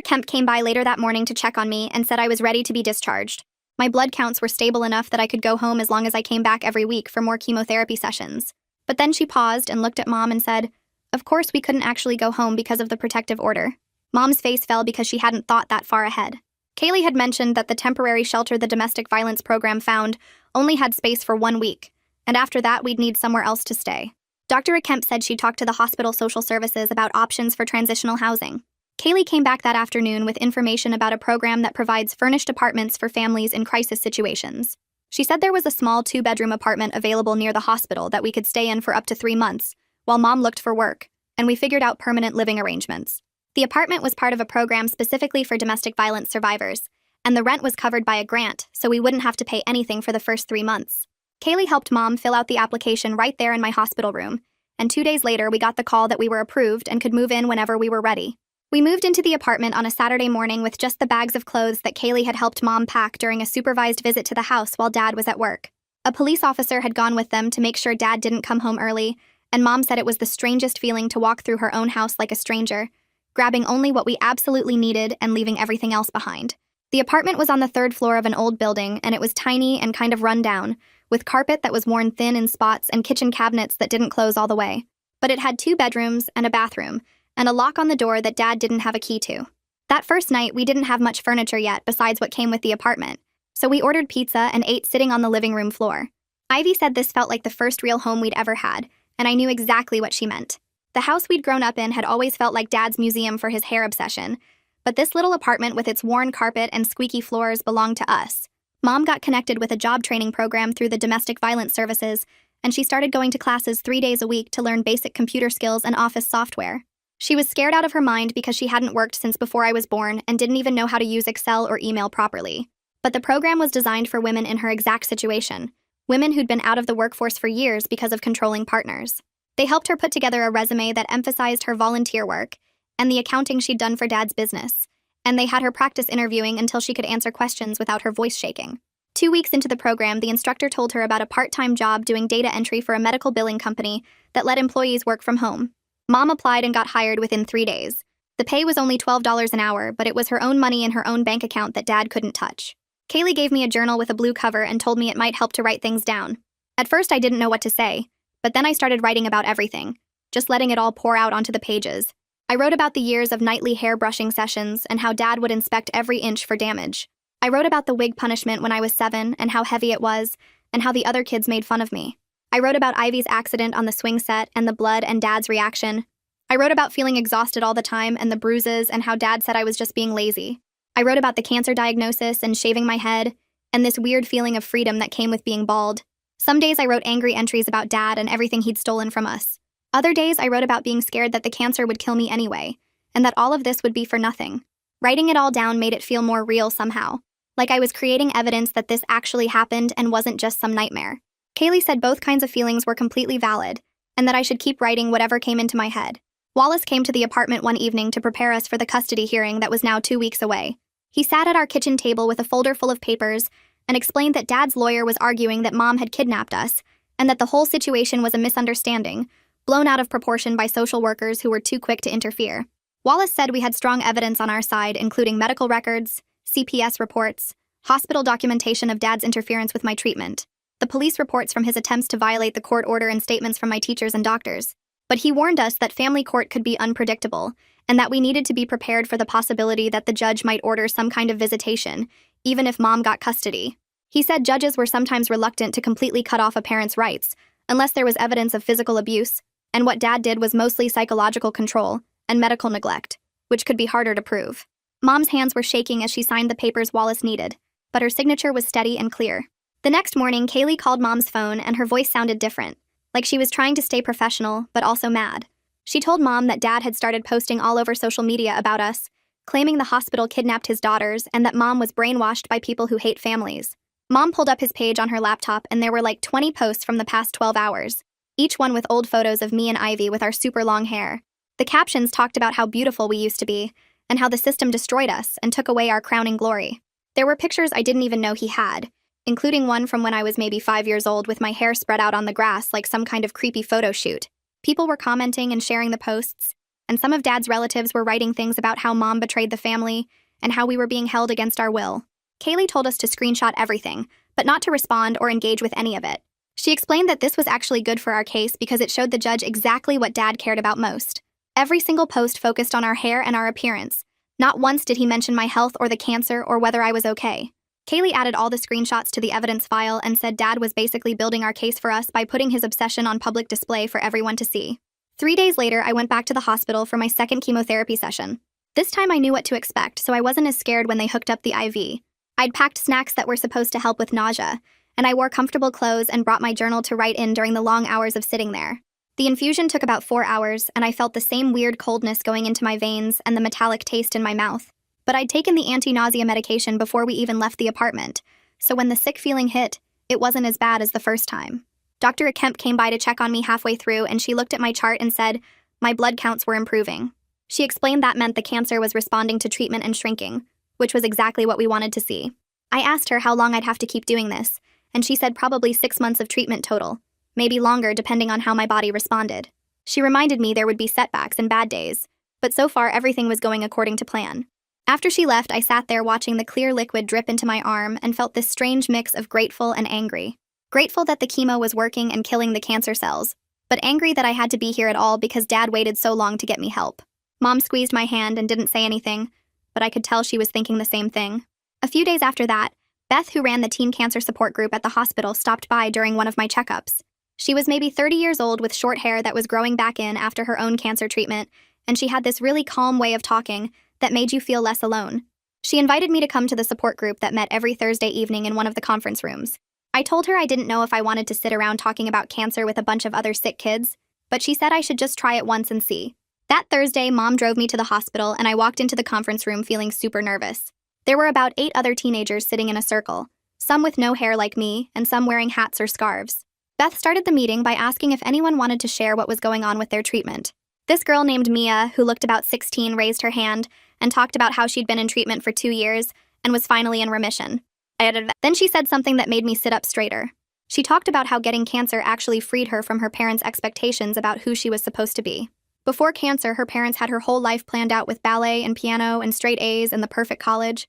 Kemp came by later that morning to check on me and said I was ready to be discharged. My blood counts were stable enough that I could go home as long as I came back every week for more chemotherapy sessions. But then she paused and looked at Mom and said, "Of course we couldn't actually go home because of the protective order." Mom's face fell because she hadn't thought that far ahead. Kaylee had mentioned that the temporary shelter the domestic violence program found only had space for 1 week, and after that we'd need somewhere else to stay. Dr. Kemp said she'd talked to the hospital social services about options for transitional housing. Kaylee came back that afternoon with information about a program that provides furnished apartments for families in crisis situations. She said there was a small 2-bedroom apartment available near the hospital that we could stay in for up to 3 months, while Mom looked for work, and we figured out permanent living arrangements. The apartment was part of a program specifically for domestic violence survivors, and the rent was covered by a grant, so we wouldn't have to pay anything for the first 3 months. Kaylee helped Mom fill out the application right there in my hospital room, and 2 days later we got the call that we were approved and could move in whenever we were ready. We moved into the apartment on a Saturday morning with just the bags of clothes that Kaylee had helped Mom pack during a supervised visit to the house while Dad was at work. A police officer had gone with them to make sure Dad didn't come home early, and Mom said it was the strangest feeling to walk through her own house like a stranger, grabbing only what we absolutely needed and leaving everything else behind. The apartment was on the 3rd floor of an old building, and it was tiny and kind of run down, with carpet that was worn thin in spots and kitchen cabinets that didn't close all the way. But it had 2 bedrooms and a bathroom, and a lock on the door that Dad didn't have a key to. That first night, we didn't have much furniture yet besides what came with the apartment, so we ordered pizza and ate sitting on the living room floor. Ivy said this felt like the first real home we'd ever had, and I knew exactly what she meant. The house we'd grown up in had always felt like Dad's museum for his hair obsession, but this little apartment with its worn carpet and squeaky floors belonged to us. Mom got connected with a job training program through the domestic violence services, and she started going to classes 3 days a week to learn basic computer skills and office software. She was scared out of her mind because she hadn't worked since before I was born and didn't even know how to use Excel or email properly. But the program was designed for women in her exact situation, women who'd been out of the workforce for years because of controlling partners. They helped her put together a resume that emphasized her volunteer work and the accounting she'd done for Dad's business, and they had her practice interviewing until she could answer questions without her voice shaking. 2 weeks into the program, the instructor told her about a part-time job doing data entry for a medical billing company that let employees work from home. Mom applied and got hired within 3 days. The pay was only $12 an hour, but it was her own money in her own bank account that Dad couldn't touch. Kaylee gave me a journal with a blue cover and told me it might help to write things down. At first, I didn't know what to say, but then I started writing about everything, just letting it all pour out onto the pages. I wrote about the years of nightly hair brushing sessions and how Dad would inspect every inch for damage. I wrote about the wig punishment when I was 7 and how heavy it was, and how the other kids made fun of me. I I wrote about Ivy's accident on the swing set and the blood and Dad's reaction. I wrote about feeling exhausted all the time and the bruises and how Dad said I was just being lazy. I wrote about the cancer diagnosis and shaving my head and this weird feeling of freedom that came with being bald. Some days I wrote angry entries about Dad and everything he'd stolen from us. Other days I wrote about being scared that the cancer would kill me anyway, and that all of this would be for nothing. Writing it all down made it feel more real somehow, like I was creating evidence that this actually happened and wasn't just some nightmare. Kaylee said both kinds of feelings were completely valid, and that I should keep writing whatever came into my head. Wallace came to the apartment one evening to prepare us for the custody hearing that was now 2 weeks away. He sat at our kitchen table with a folder full of papers and explained that Dad's lawyer was arguing that Mom had kidnapped us, and that the whole situation was a misunderstanding, blown out of proportion by social workers who were too quick to interfere. Wallace said we had strong evidence on our side, including medical records, CPS reports, hospital documentation of Dad's interference with my treatment, the police reports from his attempts to violate the court order, and statements from my teachers and doctors. But he warned us that family court could be unpredictable, and that we needed to be prepared for the possibility that the judge might order some kind of visitation, even if Mom got custody. He said judges were sometimes reluctant to completely cut off a parent's rights, unless there was evidence of physical abuse, and what Dad did was mostly psychological control and medical neglect, which could be harder to prove. Mom's hands were shaking as she signed the papers Wallace needed, but her signature was steady and clear. The next morning, Kaylee called Mom's phone and her voice sounded different, like she was trying to stay professional, but also mad. She told Mom that Dad had started posting all over social media about us, claiming the hospital kidnapped his daughters and that Mom was brainwashed by people who hate families. Mom pulled up his page on her laptop and there were like 20 posts from the past 12 hours, each one with old photos of me and Ivy with our super long hair. The captions talked about how beautiful we used to be, and how the system destroyed us and took away our crowning glory. There were pictures I didn't even know he had, including one from when I was maybe 5 years old with my hair spread out on the grass like some kind of creepy photo shoot. People were commenting and sharing the posts, and some of Dad's relatives were writing things about how Mom betrayed the family and how we were being held against our will. Kaylee told us to screenshot everything, but not to respond or engage with any of it. She explained that this was actually good for our case because it showed the judge exactly what Dad cared about most. Every single post focused on our hair and our appearance. Not once did he mention my health or the cancer or whether I was okay. Kaylee added all the screenshots to the evidence file and said Dad was basically building our case for us by putting his obsession on public display for everyone to see. 3 days later, I went back to the hospital for my second chemotherapy session. This time I knew what to expect, so I wasn't as scared when they hooked up the IV. I'd packed snacks that were supposed to help with nausea, and I wore comfortable clothes and brought my journal to write in during the long hours of sitting there. The infusion took about 4 hours, and I felt the same weird coldness going into my veins and the metallic taste in my mouth. But I'd taken the anti-nausea medication before we even left the apartment, so when the sick feeling hit, it wasn't as bad as the first time. Dr. Kemp came by to check on me halfway through, and she looked at my chart and said my blood counts were improving. She explained that meant the cancer was responding to treatment and shrinking, which was exactly what we wanted to see. I asked her how long I'd have to keep doing this, and she said probably 6 months of treatment total, maybe longer depending on how my body responded. She reminded me there would be setbacks and bad days, but so far everything was going according to plan. After she left, I sat there watching the clear liquid drip into my arm and felt this strange mix of grateful and angry. Grateful that the chemo was working and killing the cancer cells, but angry that I had to be here at all because Dad waited so long to get me help. Mom squeezed my hand and didn't say anything, but I could tell she was thinking the same thing. A few days after that, Beth, who ran the teen cancer support group at the hospital, stopped by during one of my checkups. She was maybe 30 years old with short hair that was growing back in after her own cancer treatment, and she had this really calm way of talking that made you feel less alone. She invited me to come to the support group that met every Thursday evening in one of the conference rooms. I told her I didn't know if I wanted to sit around talking about cancer with a bunch of other sick kids, but she said I should just try it once and see. That Thursday, Mom drove me to the hospital and I walked into the conference room feeling super nervous. There were about 8 other teenagers sitting in a circle, some with no hair like me and some wearing hats or scarves. Beth started the meeting by asking if anyone wanted to share what was going on with their treatment. This girl named Mia, who looked about 16, raised her hand and talked about how she'd been in treatment for 2 years and was finally in remission. Then she said something that made me sit up straighter. She talked about how getting cancer actually freed her from her parents' expectations about who she was supposed to be. Before cancer, her parents had her whole life planned out with ballet and piano and straight A's and the perfect college.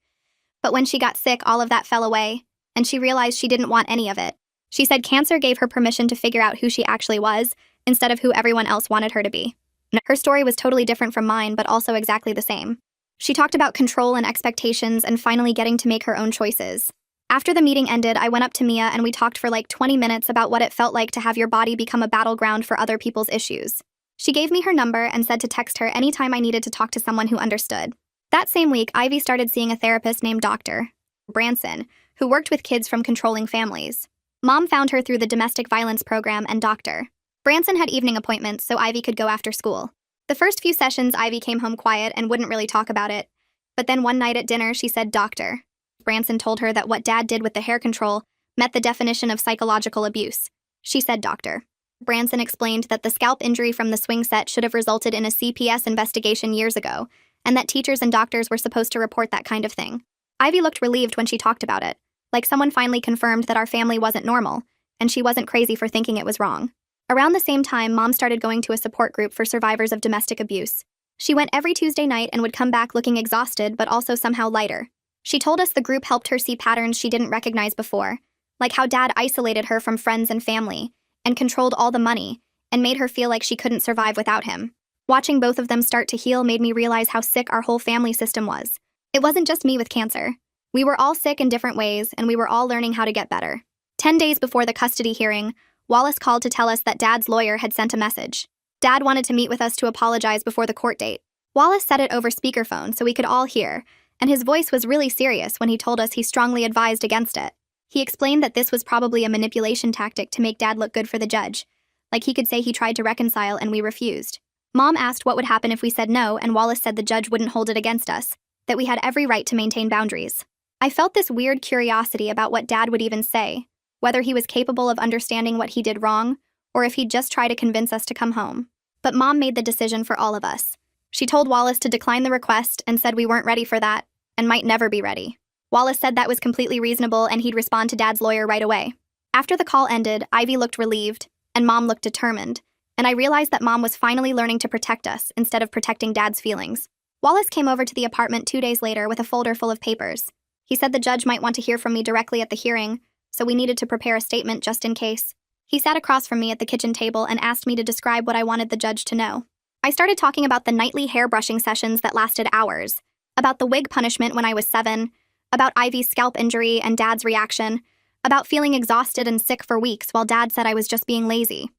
But when she got sick, all of that fell away, and she realized she didn't want any of it. She said cancer gave her permission to figure out who she actually was, instead of who everyone else wanted her to be. Her story was totally different from mine, but also exactly the same. She talked about control and expectations and finally getting to make her own choices. After the meeting ended, I went up to Mia and we talked for like 20 minutes about what it felt like to have your body become a battleground for other people's issues. She gave me her number and said to text her anytime I needed to talk to someone who understood. That same week, Ivy started seeing a therapist named Dr. Branson, who worked with kids from controlling families. Mom found her through the domestic violence program, and Dr. Branson had evening appointments so Ivy could go after school. The first few sessions, Ivy came home quiet and wouldn't really talk about it. But then one night at dinner, she said Dr. Branson told her that what Dad did with the hair control met the definition of psychological abuse. She said Dr. Branson explained that the scalp injury from the swing set should have resulted in a CPS investigation years ago, and that teachers and doctors were supposed to report that kind of thing. Ivy looked relieved when she talked about it, like someone finally confirmed that our family wasn't normal, and she wasn't crazy for thinking it was wrong. Around the same time, Mom started going to a support group for survivors of domestic abuse. She went every Tuesday night and would come back looking exhausted but also somehow lighter. She told us the group helped her see patterns she didn't recognize before, like how Dad isolated her from friends and family, and controlled all the money, and made her feel like she couldn't survive without him. Watching both of them start to heal made me realize how sick our whole family system was. It wasn't just me with cancer. We were all sick in different ways, and we were all learning how to get better. 10 days before the custody hearing, Wallace called to tell us that Dad's lawyer had sent a message. Dad wanted to meet with us to apologize before the court date. Wallace said it over speakerphone so we could all hear, and his voice was really serious when he told us he strongly advised against it. He explained that this was probably a manipulation tactic to make Dad look good for the judge, like he could say he tried to reconcile and we refused. Mom asked what would happen if we said no, and Wallace said the judge wouldn't hold it against us, that we had every right to maintain boundaries. I felt this weird curiosity about what Dad would even say, whether he was capable of understanding what he did wrong, or if he'd just try to convince us to come home. But Mom made the decision for all of us. She told Wallace to decline the request and said we weren't ready for that, and might never be ready. Wallace said that was completely reasonable and he'd respond to Dad's lawyer right away. After the call ended, Ivy looked relieved, and Mom looked determined, and I realized that Mom was finally learning to protect us instead of protecting Dad's feelings. Wallace came over to the apartment 2 days later with a folder full of papers. He said the judge might want to hear from me directly at the hearing, so we needed to prepare a statement just in case. He sat across from me at the kitchen table and asked me to describe what I wanted the judge to know. I started talking about the nightly hair brushing sessions that lasted hours, about the wig punishment when I was 7, about Ivy's scalp injury and Dad's reaction, about feeling exhausted and sick for weeks while Dad said I was just being lazy.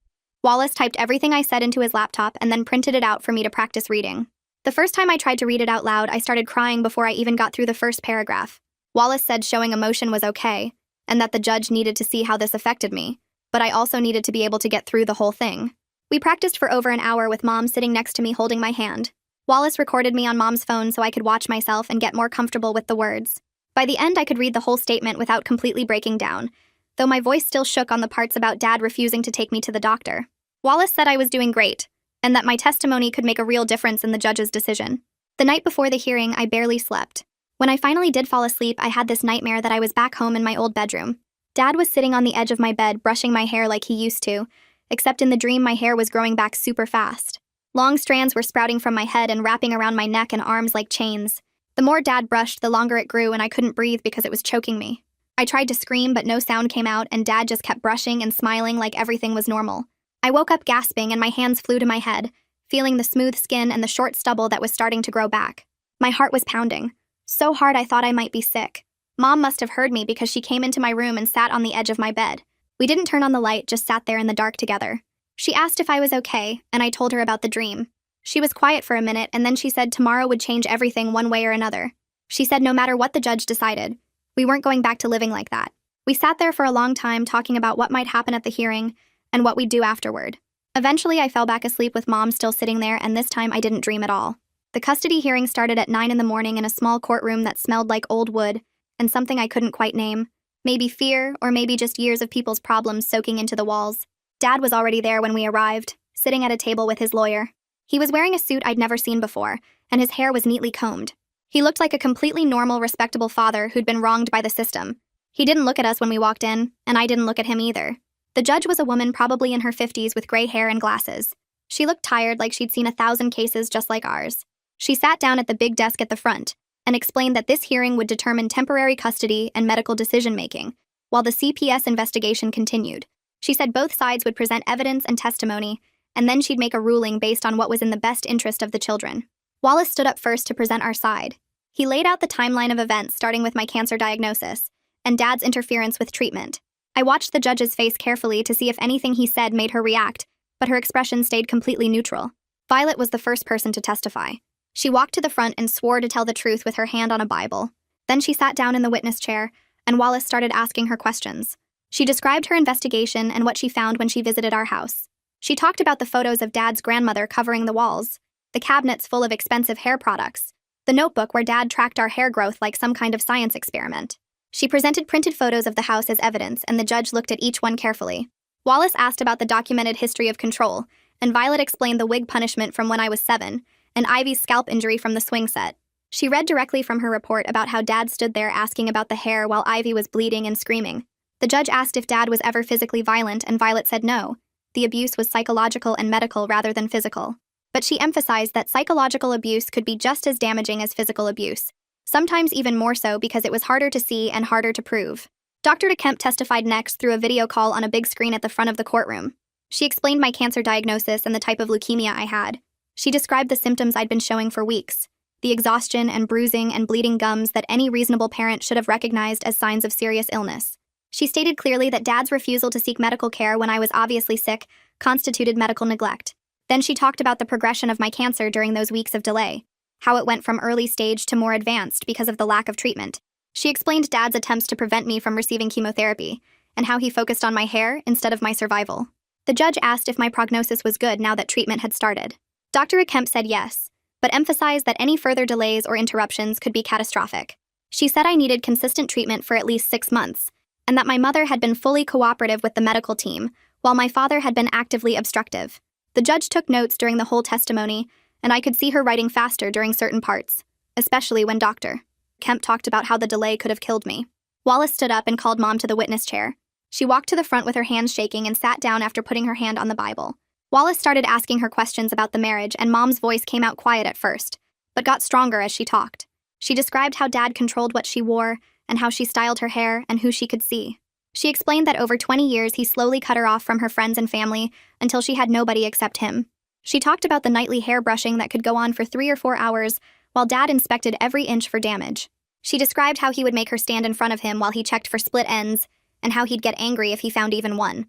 Wallace typed everything I said into his laptop and then printed it out for me to practice reading. The first time I tried to read it out loud, I started crying before I even got through the first paragraph. Wallace said showing emotion was okay, and that the judge needed to see how this affected me, but I also needed to be able to get through the whole thing. We practiced for over an hour with Mom sitting next to me holding my hand. Wallace recorded me on Mom's phone so I could watch myself and get more comfortable with the words. By the end, I could read the whole statement without completely breaking down, though my voice still shook on the parts about Dad refusing to take me to the doctor. Wallace said I was doing great, and that my testimony could make a real difference in the judge's decision. The night before the hearing, I barely slept. When I finally did fall asleep, I had this nightmare that I was back home in my old bedroom. Dad was sitting on the edge of my bed, brushing my hair like he used to, except in the dream my hair was growing back super fast. Long strands were sprouting from my head and wrapping around my neck and arms like chains. The more Dad brushed, the longer it grew, and I couldn't breathe because it was choking me. I tried to scream, but no sound came out, and Dad just kept brushing and smiling like everything was normal. I woke up gasping and my hands flew to my head, feeling the smooth skin and the short stubble that was starting to grow back. My heart was pounding. So hard I thought I might be sick. Mom must have heard me because she came into my room and sat on the edge of my bed. We didn't turn on the light, just sat there in the dark together. She asked if I was okay, and I told her about the dream. She was quiet for a minute, and then she said tomorrow would change everything one way or another. She said no matter what the judge decided, we weren't going back to living like that. We sat there for a long time talking about what might happen at the hearing and what we'd do afterward. Eventually, I fell back asleep with Mom still sitting there, and this time I didn't dream at all. The custody hearing started at 9 in the morning in a small courtroom that smelled like old wood and something I couldn't quite name. Maybe fear, or maybe just years of people's problems soaking into the walls. Dad was already there when we arrived, sitting at a table with his lawyer. He was wearing a suit I'd never seen before, and his hair was neatly combed. He looked like a completely normal, respectable father who'd been wronged by the system. He didn't look at us when we walked in, and I didn't look at him either. The judge was a woman probably in her 50s with gray hair and glasses. She looked tired, like she'd seen 1,000 cases just like ours. She sat down at the big desk at the front and explained that this hearing would determine temporary custody and medical decision-making, while the CPS investigation continued. She said both sides would present evidence and testimony, and then she'd make a ruling based on what was in the best interest of the children. Wallace stood up first to present our side. He laid out the timeline of events, starting with my cancer diagnosis, and Dad's interference with treatment. I watched the judge's face carefully to see if anything he said made her react, but her expression stayed completely neutral. Violet was the first person to testify. She walked to the front and swore to tell the truth with her hand on a Bible. Then she sat down in the witness chair, and Wallace started asking her questions. She described her investigation and what she found when she visited our house. She talked about the photos of Dad's grandmother covering the walls, the cabinets full of expensive hair products, the notebook where Dad tracked our hair growth like some kind of science experiment. She presented printed photos of the house as evidence, and the judge looked at each one carefully. Wallace asked about the documented history of control, and Violet explained the wig punishment from when I was 7, and Ivy's scalp injury from the swing set. She read directly from her report about how Dad stood there asking about the hair while Ivy was bleeding and screaming. The judge asked if Dad was ever physically violent, and Violet said no. The abuse was psychological and medical rather than physical. But she emphasized that psychological abuse could be just as damaging as physical abuse, sometimes even more so because it was harder to see and harder to prove. Dr. Kemp testified next through a video call on a big screen at the front of the courtroom. She explained my cancer diagnosis and the type of leukemia I had. She described the symptoms I'd been showing for weeks, the exhaustion and bruising and bleeding gums that any reasonable parent should have recognized as signs of serious illness. She stated clearly that Dad's refusal to seek medical care when I was obviously sick constituted medical neglect. Then she talked about the progression of my cancer during those weeks of delay, how it went from early stage to more advanced because of the lack of treatment. She explained Dad's attempts to prevent me from receiving chemotherapy, and how he focused on my hair instead of my survival. The judge asked if my prognosis was good now that treatment had started. Dr. Kemp said yes, but emphasized that any further delays or interruptions could be catastrophic. She said I needed consistent treatment for at least 6 months, and that my mother had been fully cooperative with the medical team, while my father had been actively obstructive. The judge took notes during the whole testimony, and I could see her writing faster during certain parts, especially when Dr. Kemp talked about how the delay could have killed me. Wallace stood up and called Mom to the witness chair. She walked to the front with her hands shaking and sat down after putting her hand on the Bible. Wallace started asking her questions about the marriage, and Mom's voice came out quiet at first, but got stronger as she talked. She described how Dad controlled what she wore, and how she styled her hair and who she could see. She explained that over 20 years he slowly cut her off from her friends and family until she had nobody except him. She talked about the nightly hair brushing that could go on for 3 or 4 hours while Dad inspected every inch for damage. She described how he would make her stand in front of him while he checked for split ends, and how he'd get angry if he found even one.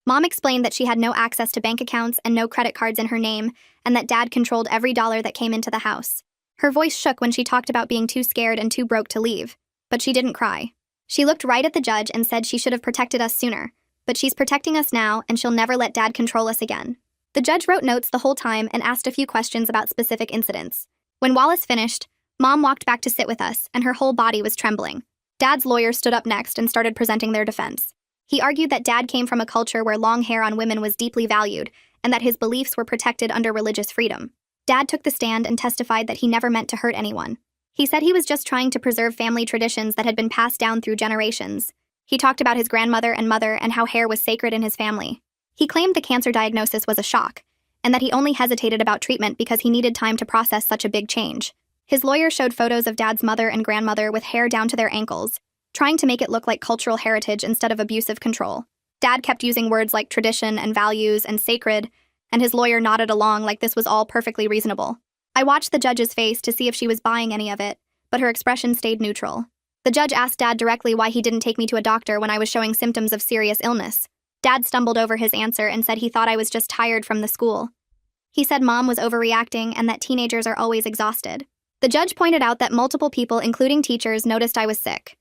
Mom explained that she had no access to bank accounts and no credit cards in her name, and that Dad controlled every dollar that came into the house. Her voice shook when she talked about being too scared and too broke to leave, but she didn't cry. She looked right at the judge and said she should have protected us sooner, but she's protecting us now, and she'll never let Dad control us again. The judge wrote notes the whole time and asked a few questions about specific incidents. When Wallace finished, Mom walked back to sit with us, and her whole body was trembling. Dad's lawyer stood up next and started presenting their defense. He argued that Dad came from a culture where long hair on women was deeply valued, and that his beliefs were protected under religious freedom. Dad took the stand and testified that he never meant to hurt anyone. He said he was just trying to preserve family traditions that had been passed down through generations. He talked about his grandmother and mother and how hair was sacred in his family. He claimed the cancer diagnosis was a shock, and that he only hesitated about treatment because he needed time to process such a big change. His lawyer showed photos of Dad's mother and grandmother with hair down to their ankles, trying to make it look like cultural heritage instead of abusive control. Dad kept using words like tradition and values and sacred, and his lawyer nodded along like this was all perfectly reasonable. I watched the judge's face to see if she was buying any of it, but her expression stayed neutral. The judge asked Dad directly why he didn't take me to a doctor when I was showing symptoms of serious illness. Dad stumbled over his answer and said he thought I was just tired from the school. He said Mom was overreacting and that teenagers are always exhausted. The judge pointed out that multiple people, including teachers, noticed I was sick.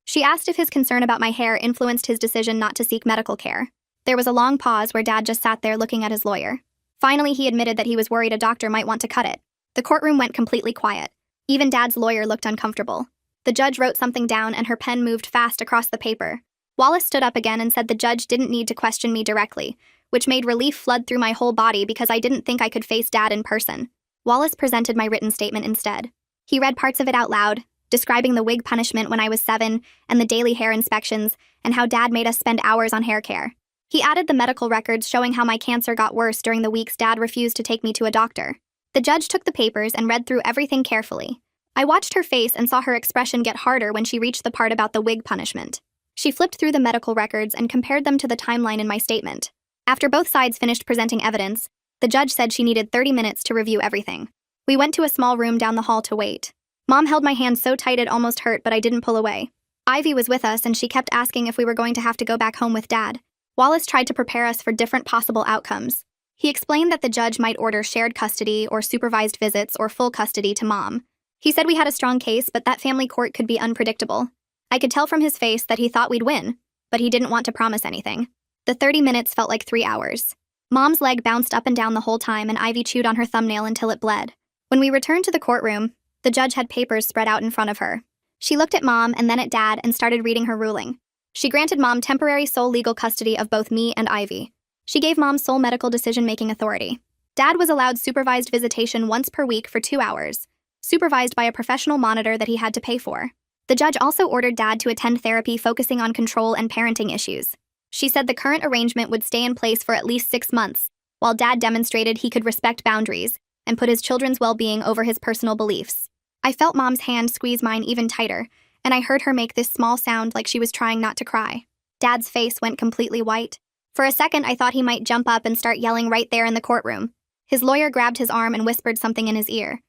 She asked if his concern about my hair influenced his decision not to seek medical care. There was a long pause where Dad just sat there looking at his lawyer. Finally, he admitted that he was worried a doctor might want to cut it. The courtroom went completely quiet. Even Dad's lawyer looked uncomfortable. The judge wrote something down and her pen moved fast across the paper. Wallace stood up again and said the judge didn't need to question me directly, which made relief flood through my whole body because I didn't think I could face Dad in person. Wallace presented my written statement instead. He read parts of it out loud, describing the wig punishment when I was 7 and the daily hair inspections and how Dad made us spend hours on hair care. He added the medical records showing how my cancer got worse during the weeks Dad refused to take me to a doctor. The judge took the papers and read through everything carefully. I watched her face and saw her expression get harder when she reached the part about the wig punishment. She flipped through the medical records and compared them to the timeline in my statement. After both sides finished presenting evidence, the judge said she needed 30 minutes to review everything. We went to a small room down the hall to wait. Mom held my hand so tight it almost hurt, but I didn't pull away. Ivy was with us and she kept asking if we were going to have to go back home with Dad. Wallace tried to prepare us for different possible outcomes. He explained that the judge might order shared custody or supervised visits or full custody to Mom. He said we had a strong case, but that family court could be unpredictable. I could tell from his face that he thought we'd win, but he didn't want to promise anything. The 30 minutes felt like 3 hours. Mom's leg bounced up and down the whole time and Ivy chewed on her thumbnail until it bled. When we returned to the courtroom, the judge had papers spread out in front of her. She looked at Mom and then at Dad and started reading her ruling. She granted Mom temporary sole legal custody of both me and Ivy. She gave Mom sole medical decision-making authority. Dad was allowed supervised visitation once per week for 2 hours, supervised by a professional monitor that he had to pay for. The judge also ordered Dad to attend therapy focusing on control and parenting issues. She said the current arrangement would stay in place for at least 6 months, while Dad demonstrated he could respect boundaries and put his children's well-being over his personal beliefs. I felt Mom's hand squeeze mine even tighter, and I heard her make this small sound like she was trying not to cry. Dad's face went completely white. For a second, I thought he might jump up and start yelling right there in the courtroom. His lawyer grabbed his arm and whispered something in his ear.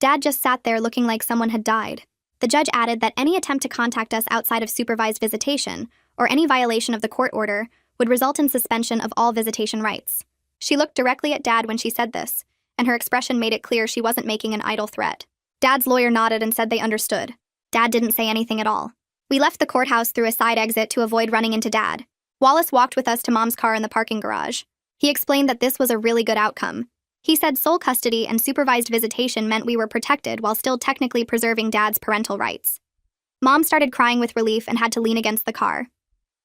Dad just sat there looking like someone had died. The judge added that any attempt to contact us outside of supervised visitation, or any violation of the court order, would result in suspension of all visitation rights. She looked directly at Dad when she said this, and her expression made it clear she wasn't making an idle threat. Dad's lawyer nodded and said they understood. Dad didn't say anything at all. We left the courthouse through a side exit to avoid running into Dad. Wallace walked with us to Mom's car in the parking garage. He explained that this was a really good outcome. He said sole custody and supervised visitation meant we were protected while still technically preserving Dad's parental rights. Mom started crying with relief and had to lean against the car.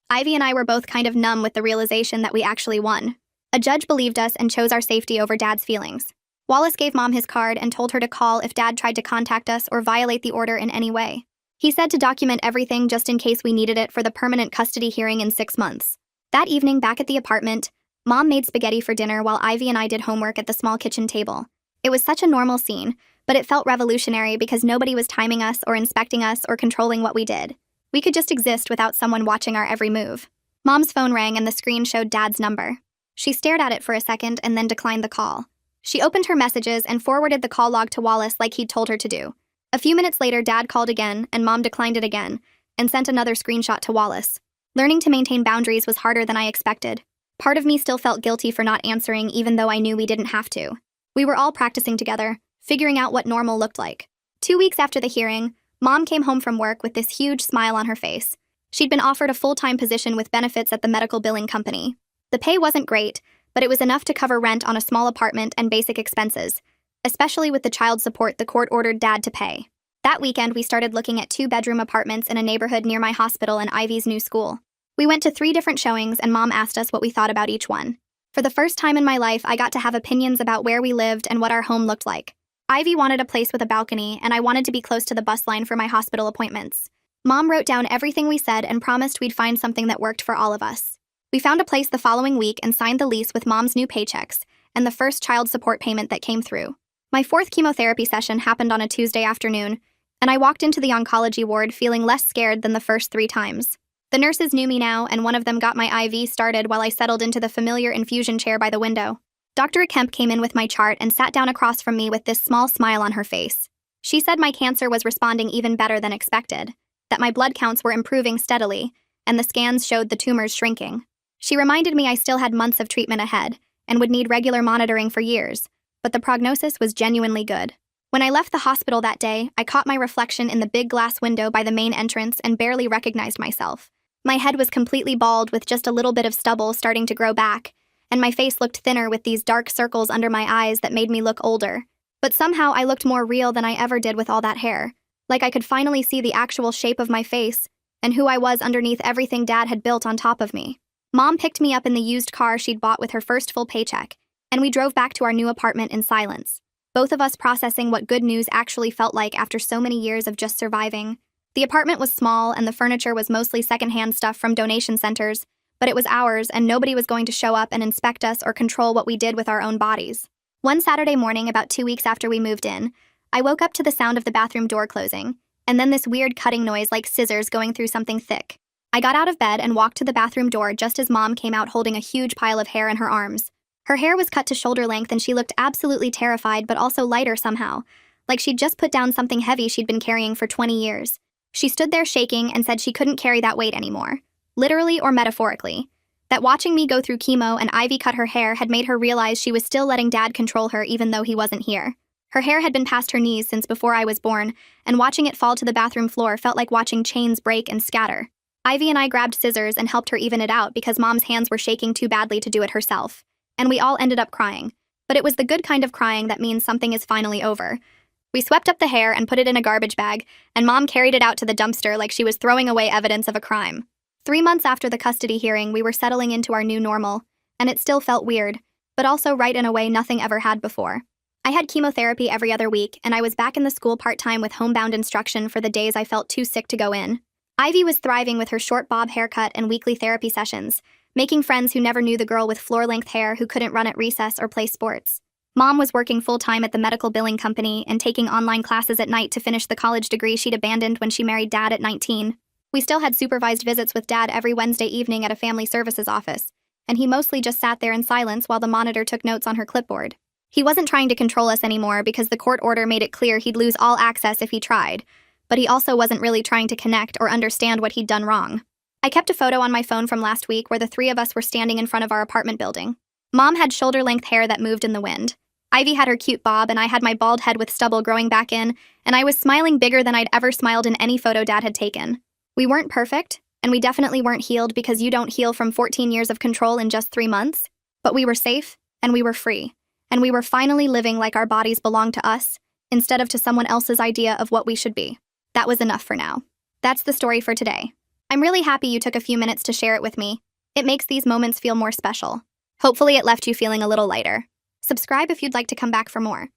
Ivy and I were both kind of numb with the realization that we actually won. A judge believed us and chose our safety over Dad's feelings. Wallace gave Mom his card and told her to call if Dad tried to contact us or violate the order in any way. He said to document everything just in case we needed it for the permanent custody hearing in 6 months. That evening, back at the apartment, Mom made spaghetti for dinner while Ivy and I did homework at the small kitchen table. It was such a normal scene, but it felt revolutionary because nobody was timing us or inspecting us or controlling what we did. We could just exist without someone watching our every move. Mom's phone rang and the screen showed Dad's number. She stared at it for a second and then declined the call. She opened her messages and forwarded the call log to Wallace like he'd told her to do. A few minutes later, Dad called again, and Mom declined it again, and sent another screenshot to Wallace. Learning to maintain boundaries was harder than I expected. Part of me still felt guilty for not answering even though I knew we didn't have to. We were all practicing together, figuring out what normal looked like. 2 weeks after the hearing, Mom came home from work with this huge smile on her face. She'd been offered a full-time position with benefits at the medical billing company. The pay wasn't great, but it was enough to cover rent on a small apartment and basic expenses, especially with the child support the court ordered Dad to pay. That weekend, we started looking at 2-bedroom apartments in a neighborhood near my hospital and Ivy's new school. We went to 3 different showings and Mom asked us what we thought about each one. For the first time in my life, I got to have opinions about where we lived and what our home looked like. Ivy wanted a place with a balcony, and I wanted to be close to the bus line for my hospital appointments. Mom wrote down everything we said and promised we'd find something that worked for all of us. We found a place the following week and signed the lease with Mom's new paychecks and the first child support payment that came through. My 4th chemotherapy session happened on a Tuesday afternoon, and I walked into the oncology ward feeling less scared than the first 3 times. The nurses knew me now, and one of them got my IV started while I settled into the familiar infusion chair by the window. Dr. Kemp came in with my chart and sat down across from me with this small smile on her face. She said my cancer was responding even better than expected, that my blood counts were improving steadily, and the scans showed the tumors shrinking. She reminded me I still had months of treatment ahead and would need regular monitoring for years, but the prognosis was genuinely good. When I left the hospital that day, I caught my reflection in the big glass window by the main entrance and barely recognized myself. My head was completely bald with just a little bit of stubble starting to grow back, and my face looked thinner with these dark circles under my eyes that made me look older. But somehow I looked more real than I ever did with all that hair, like I could finally see the actual shape of my face and who I was underneath everything Dad had built on top of me. Mom picked me up in the used car she'd bought with her first full paycheck, and we drove back to our new apartment in silence, both of us processing what good news actually felt like after so many years of just surviving. The apartment was small, and the furniture was mostly secondhand stuff from donation centers, but it was ours, and nobody was going to show up and inspect us or control what we did with our own bodies. One Saturday morning, about 2 weeks after we moved in, I woke up to the sound of the bathroom door closing, and then this weird cutting noise like scissors going through something thick. I got out of bed and walked to the bathroom door just as Mom came out holding a huge pile of hair in her arms. Her hair was cut to shoulder length and she looked absolutely terrified but also lighter somehow, like she'd just put down something heavy she'd been carrying for 20 years. She stood there shaking and said she couldn't carry that weight anymore, literally or metaphorically. That watching me go through chemo and Ivy cut her hair had made her realize she was still letting Dad control her even though he wasn't here. Her hair had been past her knees since before I was born, and watching it fall to the bathroom floor felt like watching chains break and scatter. Ivy and I grabbed scissors and helped her even it out because Mom's hands were shaking too badly to do it herself. And we all ended up crying. But it was the good kind of crying that means something is finally over. We swept up the hair and put it in a garbage bag, and Mom carried it out to the dumpster like she was throwing away evidence of a crime. 3 months after the custody hearing, we were settling into our new normal, and it still felt weird, but also right in a way nothing ever had before. I had chemotherapy every other week, and I was back in the school part-time with homebound instruction for the days I felt too sick to go in. Ivy was thriving with her short bob haircut and weekly therapy sessions, making friends who never knew the girl with floor-length hair who couldn't run at recess or play sports. Mom was working full-time at the medical billing company and taking online classes at night to finish the college degree she'd abandoned when she married Dad at 19. We still had supervised visits with Dad every Wednesday evening at a family services office, and he mostly just sat there in silence while the monitor took notes on her clipboard. He wasn't trying to control us anymore because the court order made it clear he'd lose all access if he tried, but he also wasn't really trying to connect or understand what he'd done wrong. I kept a photo on my phone from last week where the 3 of us were standing in front of our apartment building. Mom had shoulder-length hair that moved in the wind. Ivy had her cute bob, and I had my bald head with stubble growing back in, and I was smiling bigger than I'd ever smiled in any photo Dad had taken. We weren't perfect, and we definitely weren't healed because you don't heal from 14 years of control in just 3 months, but we were safe, and we were free. And we were finally living like our bodies belonged to us, instead of to someone else's idea of what we should be. That was enough for now. That's the story for today. I'm really happy you took a few minutes to share it with me. It makes these moments feel more special. Hopefully it left you feeling a little lighter. Subscribe if you'd like to come back for more.